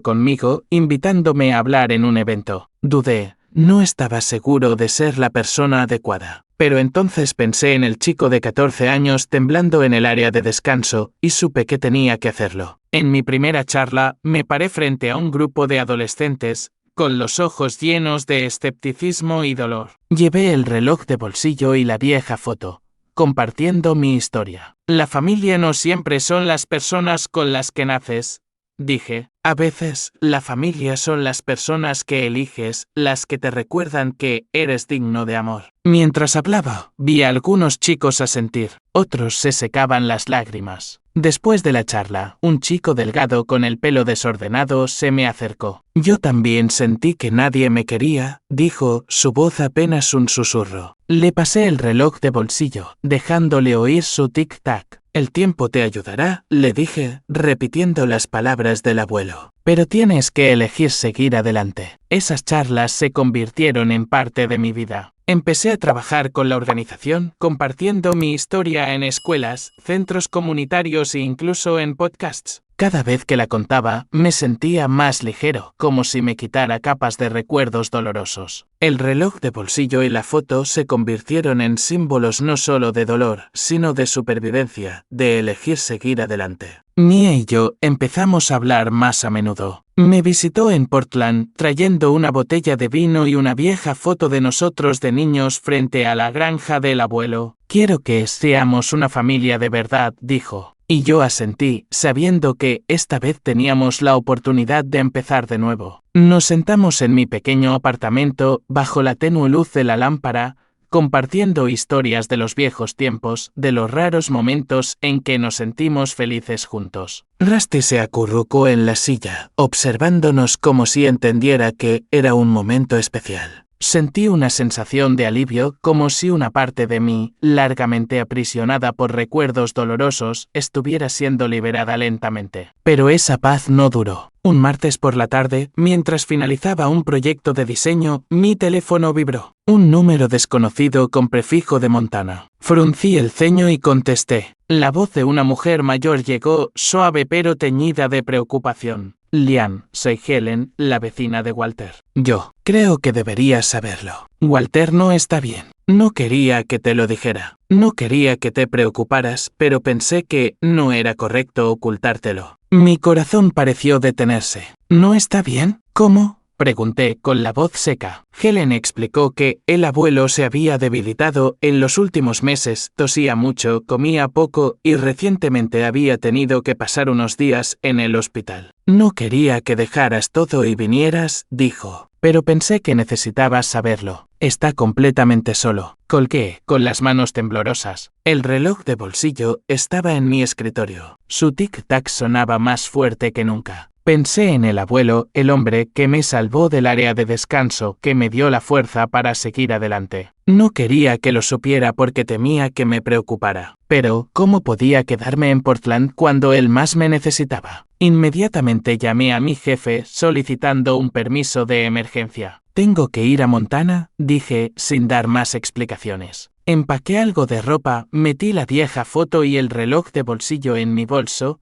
conmigo, invitándome a hablar en un evento. Dudé. No estaba seguro de ser la persona adecuada. pero entonces pensé en el chico de 14 años temblando en el área de descanso, y supe que tenía que hacerlo. En mi primera charla, me paré frente a un grupo de adolescentes, con los ojos llenos de escepticismo y dolor. Llevé el reloj de bolsillo y la vieja foto, compartiendo mi historia. La familia no siempre son las personas con las que naces, dije. A veces, la familia son las personas que eliges, las que te recuerdan que eres digno de amor. Mientras hablaba, vi a algunos chicos asentir, otros se secaban las lágrimas. Después de la charla, un chico delgado con el pelo desordenado se me acercó. Yo también sentí que nadie me quería, dijo, su voz apenas un susurro. Le pasé el reloj de bolsillo, dejándole oír su tic-tac. El tiempo te ayudará, le dije, repitiendo las palabras del abuelo. Pero tienes que elegir seguir adelante. Esas charlas se convirtieron en parte de mi vida. Empecé a trabajar con la organización, compartiendo mi historia en escuelas, centros comunitarios e incluso en podcasts. Cada vez que la contaba, me sentía más ligero, como si me quitara capas de recuerdos dolorosos. El reloj de bolsillo y la foto se convirtieron en símbolos no solo de dolor, sino de supervivencia, de elegir seguir adelante. Mia y yo empezamos a hablar más a menudo. Me visitó en Portland, trayendo una botella de vino y una vieja foto de nosotros de niños frente a la granja del abuelo. Quiero que seamos una familia de verdad, dijo. Y yo asentí, sabiendo que esta vez teníamos la oportunidad de empezar de nuevo. Nos sentamos en mi pequeño apartamento, bajo la tenue luz de la lámpara, compartiendo historias de los viejos tiempos, de los raros momentos en que nos sentimos felices juntos. Rusty se acurrucó en la silla, observándonos como si entendiera que era un momento especial. Sentí una sensación de alivio, como si una parte de mí, largamente aprisionada por recuerdos dolorosos, estuviera siendo liberada lentamente. Pero esa paz no duró. Un martes por la tarde, mientras finalizaba un proyecto de diseño, mi teléfono vibró. Un número desconocido con prefijo de Montana. Fruncí el ceño y contesté. La voz de una mujer mayor llegó, suave pero teñida de preocupación. Liam, soy Helen, la vecina de Walter. Yo, creo que deberías saberlo. Walter no está bien. No quería que te lo dijera. No quería que te preocuparas, pero pensé que no era correcto ocultártelo. Mi corazón pareció detenerse. ¿No está bien? ¿Cómo? Pregunté con la voz seca. Helen explicó que el abuelo se había debilitado en los últimos meses, tosía mucho, comía poco y recientemente había tenido que pasar unos días en el hospital. No quería que dejaras todo y vinieras, dijo. Pero pensé que necesitabas saberlo. Está completamente solo. Colgué, con las manos temblorosas. El reloj de bolsillo estaba en mi escritorio. Su tic-tac sonaba más fuerte que nunca. Pensé en el abuelo, el hombre que me salvó del área de descanso, que me dio la fuerza para seguir adelante. No quería que lo supiera porque temía que me preocupara. Pero, ¿cómo podía quedarme en Portland cuando él más me necesitaba? Inmediatamente llamé a mi jefe solicitando un permiso de emergencia. ¿Tengo que ir a Montana?, dije, sin dar más explicaciones. Empaqué algo de ropa, metí la vieja foto y el reloj de bolsillo en mi bolso,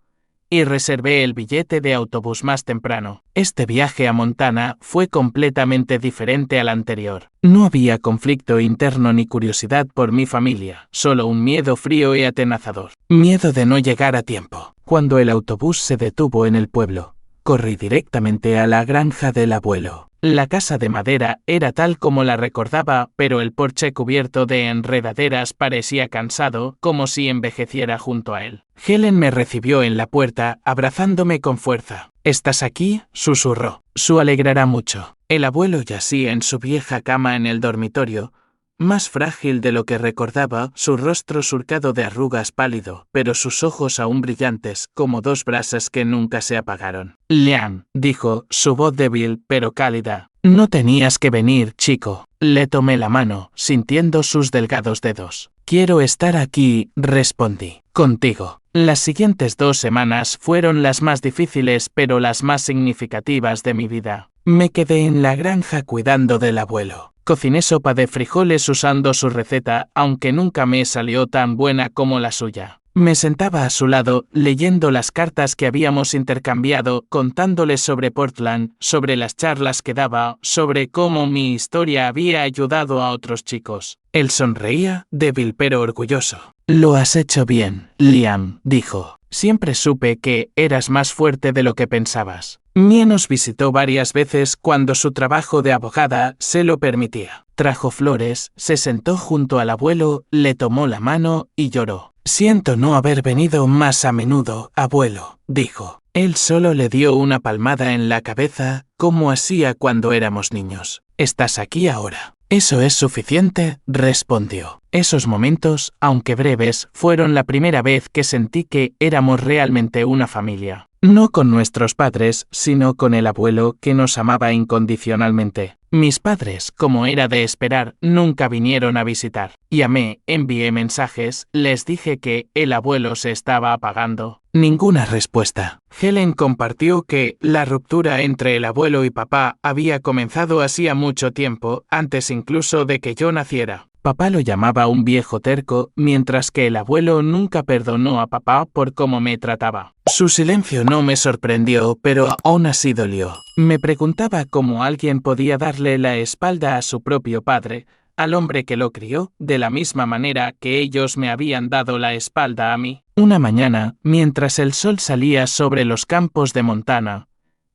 y reservé el billete de autobús más temprano. Este viaje a Montana fue completamente diferente al anterior. No había conflicto interno ni curiosidad por mi familia, solo un miedo frío y atenazador. Miedo de no llegar a tiempo. Cuando el autobús se detuvo en el pueblo, corrí directamente a la granja del abuelo. La casa de madera era tal como la recordaba, pero el porche cubierto de enredaderas parecía cansado, como si envejeciera junto a él. Helen me recibió en la puerta, abrazándome con fuerza. ¿Estás aquí?, susurró. Su alegrará mucho. El abuelo yacía en su vieja cama en el dormitorio, más frágil de lo que recordaba, su rostro surcado de arrugas pálido, pero sus ojos aún brillantes, como dos brasas que nunca se apagaron. Liam, dijo, su voz débil pero cálida. No tenías que venir, chico. Le tomé la mano, sintiendo sus delgados dedos. Quiero estar aquí, respondí. Contigo. Las siguientes 2 semanas fueron las más difíciles pero las más significativas de mi vida. Me quedé en la granja cuidando del abuelo. Cociné sopa de frijoles usando su receta, aunque nunca me salió tan buena como la suya. Me sentaba a su lado, leyendo las cartas que habíamos intercambiado, contándole sobre Portland, sobre las charlas que daba, sobre cómo mi historia había ayudado a otros chicos. Él sonreía, débil pero orgulloso. «Lo has hecho bien, Liam», dijo. «Siempre supe que eras más fuerte de lo que pensabas». Mia nos visitó varias veces cuando su trabajo de abogada se lo permitía. Trajo flores, se sentó junto al abuelo, le tomó la mano y lloró. «Siento no haber venido más a menudo, abuelo», dijo. Él solo le dio una palmada en la cabeza, como hacía cuando éramos niños. «Estás aquí ahora». «Eso es suficiente», respondió. Esos momentos, aunque breves, fueron la primera vez que sentí que éramos realmente una familia. No con nuestros padres, sino con el abuelo que nos amaba incondicionalmente. Mis padres, como era de esperar, nunca vinieron a visitar. Llamé, envié mensajes, les dije que el abuelo se estaba apagando. Ninguna respuesta. Helen compartió que la ruptura entre el abuelo y papá había comenzado hacía mucho tiempo, antes incluso de que yo naciera. Papá lo llamaba un viejo terco, mientras que el abuelo nunca perdonó a papá por cómo me trataba. Su silencio no me sorprendió, pero aún así dolió. Me preguntaba cómo alguien podía darle la espalda a su propio padre, al hombre que lo crió, de la misma manera que ellos me habían dado la espalda a mí. Una mañana, mientras el sol salía sobre los campos de Montana,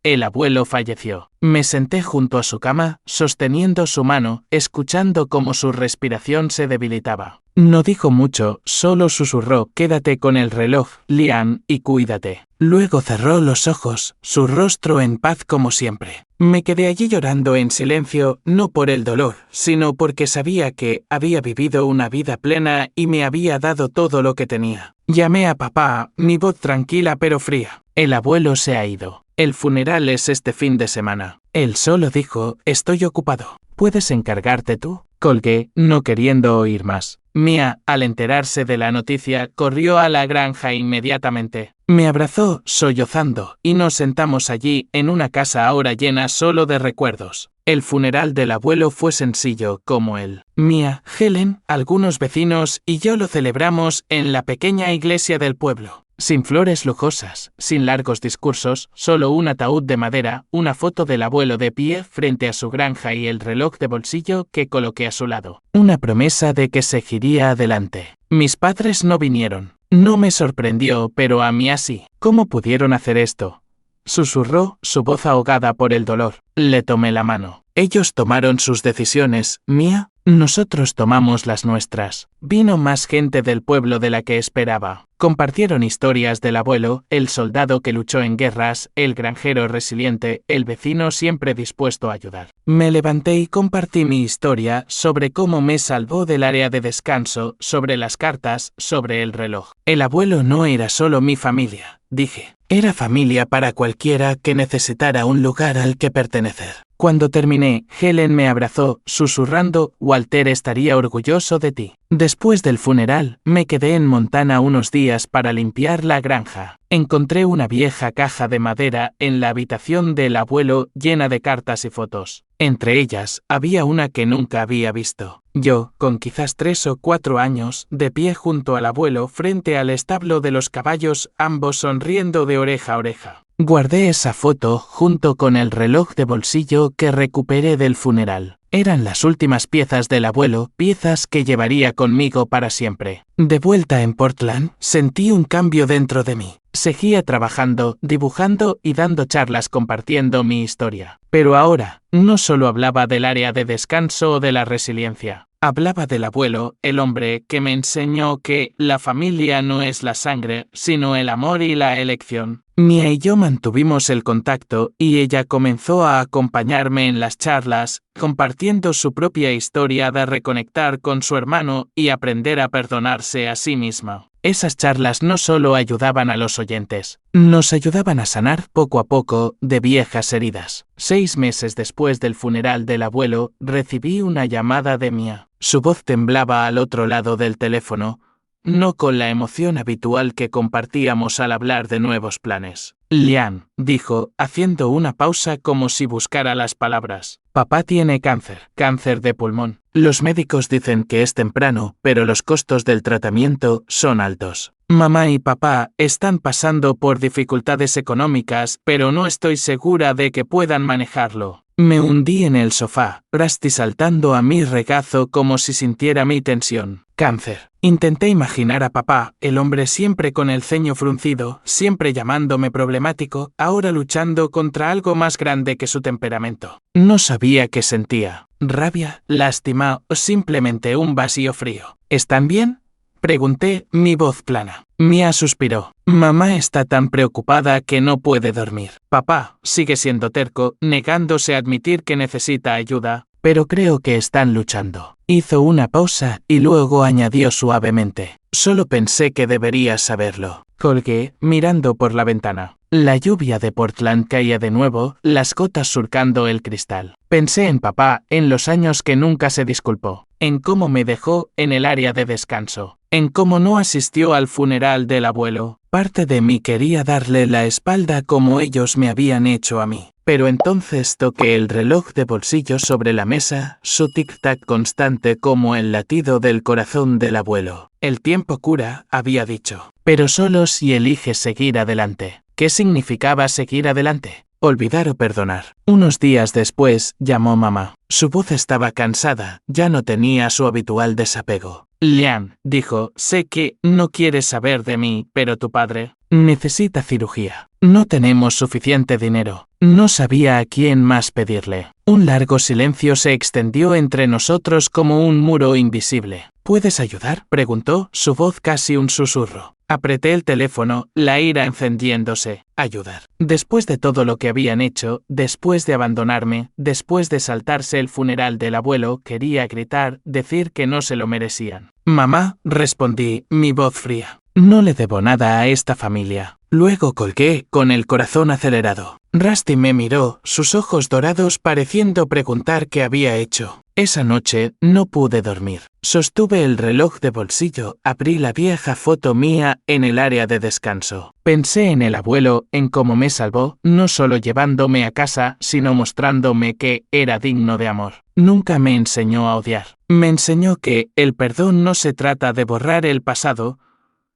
el abuelo falleció. Me senté junto a su cama, sosteniendo su mano, escuchando cómo su respiración se debilitaba. No dijo mucho, solo susurró: «Quédate con el reloj, Liam, y cuídate». Luego cerró los ojos, su rostro en paz como siempre. Me quedé allí llorando en silencio, no por el dolor, sino porque sabía que había vivido una vida plena y me había dado todo lo que tenía. Llamé a papá, mi voz tranquila pero fría. El abuelo se ha ido. El funeral es este fin de semana. Él solo dijo: «Estoy ocupado. ¿Puedes encargarte tú?» Colgué, no queriendo oír más. Mia, al enterarse de la noticia, corrió a la granja inmediatamente. Me abrazó, sollozando, y nos sentamos allí, en una casa ahora llena solo de recuerdos. El funeral del abuelo fue sencillo, como él. Mia, Helen, algunos vecinos y yo lo celebramos en la pequeña iglesia del pueblo. Sin flores lujosas, sin largos discursos, solo un ataúd de madera, una foto del abuelo de pie frente a su granja y el reloj de bolsillo que coloqué a su lado. Una promesa de que seguiría adelante. Mis padres no vinieron. No me sorprendió, pero a mí sí. ¿Cómo pudieron hacer esto?, susurró, su voz ahogada por el dolor. Le tomé la mano. Ellos tomaron sus decisiones, Mia. Nosotros tomamos las nuestras. Vino más gente del pueblo de la que esperaba. Compartieron historias del abuelo, el soldado que luchó en guerras, el granjero resiliente, el vecino siempre dispuesto a ayudar. Me levanté y compartí mi historia sobre cómo me salvó del área de descanso, sobre las cartas, sobre el reloj. El abuelo no era solo mi familia, dije. Era familia para cualquiera que necesitara un lugar al que pertenecer. Cuando terminé, Helen me abrazó, susurrando: «Walter estaría orgulloso de ti». Después del funeral, me quedé en Montana unos días para limpiar la granja. Encontré una vieja caja de madera en la habitación del abuelo llena de cartas y fotos. Entre ellas, había una que nunca había visto. Yo, con quizás 3 o 4 años, de pie junto al abuelo frente al establo de los caballos, ambos sonriendo de oreja a oreja. Guardé esa foto junto con el reloj de bolsillo que recuperé del funeral. Eran las últimas piezas del abuelo, piezas que llevaría conmigo para siempre. De vuelta en Portland, sentí un cambio dentro de mí. Seguía trabajando, dibujando y dando charlas compartiendo mi historia. Pero ahora, no solo hablaba del área de descanso o de la resiliencia. Hablaba del abuelo, el hombre que me enseñó que la familia no es la sangre, sino el amor y la elección. Mia y yo mantuvimos el contacto y ella comenzó a acompañarme en las charlas, compartiendo su propia historia de reconectar con su hermano y aprender a perdonarse a sí misma. Esas charlas no solo ayudaban a los oyentes, nos ayudaban a sanar poco a poco de viejas heridas. 6 meses después del funeral del abuelo, recibí una llamada de Mia. Su voz temblaba al otro lado del teléfono, no con la emoción habitual que compartíamos al hablar de nuevos planes. «Liam», dijo, haciendo una pausa como si buscara las palabras. «Papá tiene cáncer de pulmón. Los médicos dicen que es temprano, pero los costos del tratamiento son altos. Mamá y papá están pasando por dificultades económicas, pero no estoy segura de que puedan manejarlo. Me hundí en el sofá, Rusty saltando a mi regazo como si sintiera mi tensión. Cáncer. Intenté imaginar a papá, el hombre siempre con el ceño fruncido, siempre llamándome problemático, ahora luchando contra algo más grande que su temperamento. No sabía qué sentía. ¿Rabia, lástima o simplemente un vacío frío? ¿Están bien?, pregunté, mi voz plana. Mia suspiró. Mamá está tan preocupada que no puede dormir. Papá sigue siendo terco, negándose a admitir que necesita ayuda, pero creo que están luchando. Hizo una pausa y luego añadió suavemente. Solo pensé que deberías saberlo. Colgué, mirando por la ventana. La lluvia de Portland caía de nuevo, las gotas surcando el cristal. Pensé en papá, en los años que nunca se disculpó, en cómo me dejó en el área de descanso, en cómo no asistió al funeral del abuelo. Parte de mí quería darle la espalda como ellos me habían hecho a mí. Pero entonces toqué el reloj de bolsillo sobre la mesa, su tic-tac constante como el latido del corazón del abuelo. El tiempo cura, había dicho, pero solo si eliges seguir adelante. ¿Qué significaba seguir adelante? Olvidar o perdonar. Unos días después, llamó mamá. Su voz estaba cansada, ya no tenía su habitual desapego. Liam, dijo, sé que no quieres saber de mí, pero tu padre necesita cirugía. No tenemos suficiente dinero. No sabía a quién más pedirle. Un largo silencio se extendió entre nosotros como un muro invisible. ¿Puedes ayudar?, preguntó, su voz casi un susurro. Apreté el teléfono, la ira encendiéndose. Ayudar. Después de todo lo que habían hecho, después de abandonarme, después de saltarse el funeral del abuelo, quería gritar, decir que no se lo merecían. Mamá, respondí, mi voz fría. No le debo nada a esta familia. Luego colgué, con el corazón acelerado. Rusty me miró, sus ojos dorados pareciendo preguntar qué había hecho. Esa noche no pude dormir. Sostuve el reloj de bolsillo, abrí la vieja foto mía en el área de descanso. Pensé en el abuelo, en cómo me salvó, no solo llevándome a casa, sino mostrándome que era digno de amor. Nunca me enseñó a odiar. Me enseñó que el perdón no se trata de borrar el pasado,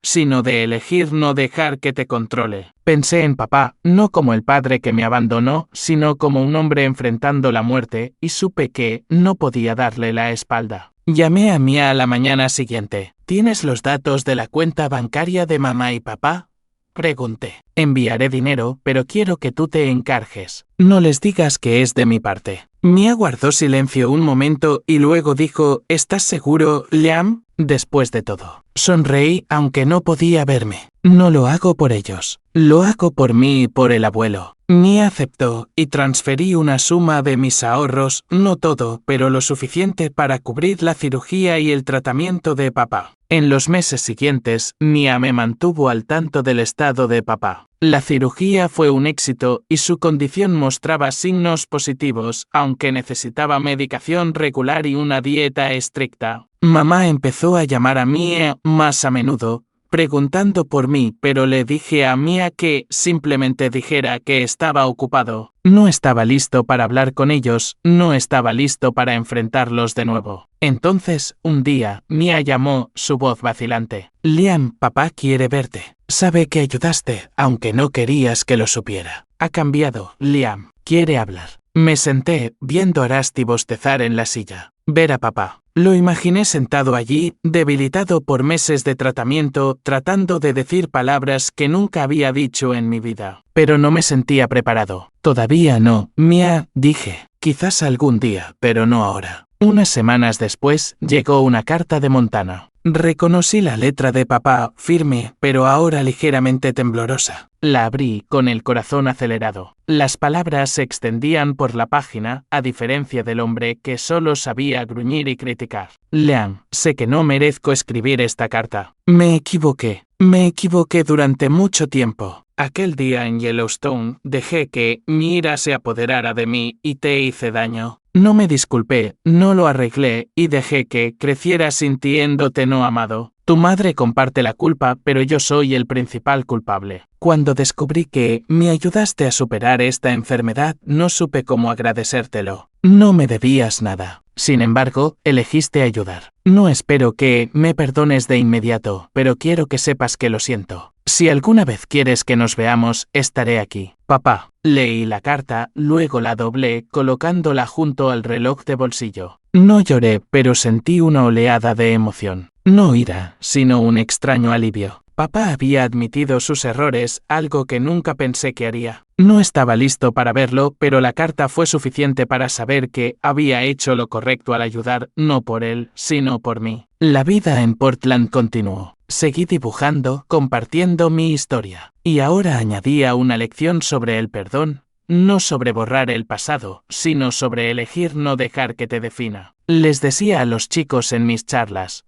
sino de elegir no dejar que te controle. Pensé en papá, no como el padre que me abandonó, sino como un hombre enfrentando la muerte, y supe que no podía darle la espalda. Llamé a Mia a la mañana siguiente. ¿Tienes los datos de la cuenta bancaria de mamá y papá?, pregunté. Enviaré dinero, pero quiero que tú te encargues. No les digas que es de mi parte. Mia guardó silencio un momento y luego dijo, ¿estás seguro, Liam? Después de todo. Sonreí, aunque no podía verme. No lo hago por ellos. Lo hago por mí y por el abuelo. Mia aceptó, y transferí una suma de mis ahorros, no todo, pero lo suficiente para cubrir la cirugía y el tratamiento de papá. En los meses siguientes, Mia me mantuvo al tanto del estado de papá. La cirugía fue un éxito y su condición mostraba signos positivos, aunque necesitaba medicación regular y una dieta estricta. Mamá empezó a llamar a Mia más a menudo, preguntando por mí, pero le dije a Mia que simplemente dijera que estaba ocupado. No estaba listo para hablar con ellos, no estaba listo para enfrentarlos de nuevo. Entonces, un día, Mia llamó, su voz vacilante. Liam, papá quiere verte. Sabe que ayudaste, aunque no querías que lo supiera. Ha cambiado, Liam. Quiere hablar. Me senté, viendo a Rusty bostezar en la silla. Ver a papá. Lo imaginé sentado allí, debilitado por meses de tratamiento, tratando de decir palabras que nunca había dicho en mi vida. Pero no me sentía preparado. Todavía no, Mia, dije. Quizás algún día, pero no ahora. Unas semanas después, llegó una carta de Montana. Reconocí la letra de papá, firme, pero ahora ligeramente temblorosa. La abrí, con el corazón acelerado. Las palabras se extendían por la página, a diferencia del hombre que solo sabía gruñir y criticar. Liam, sé que no merezco escribir esta carta. Me equivoqué. Me equivoqué durante mucho tiempo. Aquel día en Yellowstone, dejé que mi ira se apoderara de mí y te hice daño. No me disculpé, no lo arreglé y dejé que creciera sintiéndote no amado. Tu madre comparte la culpa, pero yo soy el principal culpable. Cuando descubrí que me ayudaste a superar esta enfermedad, no supe cómo agradecértelo. No me debías nada. Sin embargo, elegiste ayudar. No espero que me perdones de inmediato, pero quiero que sepas que lo siento. Si alguna vez quieres que nos veamos, estaré aquí. Papá. Leí la carta, luego la doblé, colocándola junto al reloj de bolsillo. No lloré, pero sentí una oleada de emoción. No ira, sino un extraño alivio. Papá había admitido sus errores, algo que nunca pensé que haría. No estaba listo para verlo, pero la carta fue suficiente para saber que había hecho lo correcto al ayudar, no por él, sino por mí. La vida en Portland continuó. Seguí dibujando, compartiendo mi historia. Y ahora añadía una lección sobre el perdón, no sobre borrar el pasado, sino sobre elegir no dejar que te defina. Les decía a los chicos en mis charlas: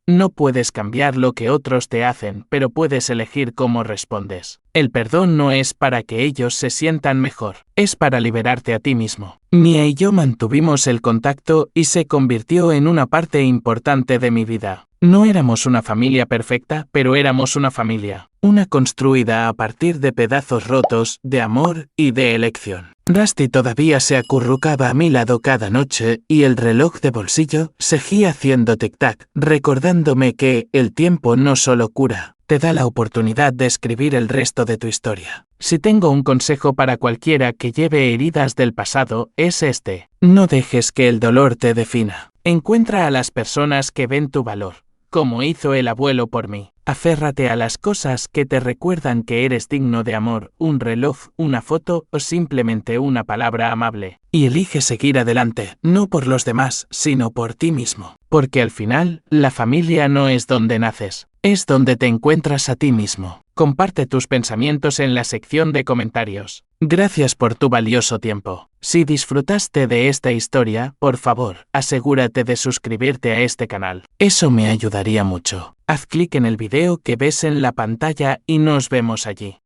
no puedes cambiar lo que otros te hacen, pero puedes elegir cómo respondes. El perdón no es para que ellos se sientan mejor, es para liberarte a ti mismo. Mia y yo mantuvimos el contacto y se convirtió en una parte importante de mi vida. No éramos una familia perfecta, pero éramos una familia. Una construida a partir de pedazos rotos, de amor y de elección. Rusty todavía se acurrucaba a mi lado cada noche y el reloj de bolsillo seguía haciendo tic-tac, recordándome que el tiempo no solo cura, te da la oportunidad de escribir el resto de tu historia. Si tengo un consejo para cualquiera que lleve heridas del pasado, es este: no dejes que el dolor te defina. Encuentra a las personas que ven tu valor, como hizo el abuelo por mí. Aférrate a las cosas que te recuerdan que eres digno de amor, un reloj, una foto o simplemente una palabra amable. Y elige seguir adelante, no por los demás, sino por ti mismo. Porque al final, la familia no es donde naces, es donde te encuentras a ti mismo. Comparte tus pensamientos en la sección de comentarios. Gracias por tu valioso tiempo. Si disfrutaste de esta historia, por favor, asegúrate de suscribirte a este canal. Eso me ayudaría mucho. Haz clic en el video que ves en la pantalla y nos vemos allí.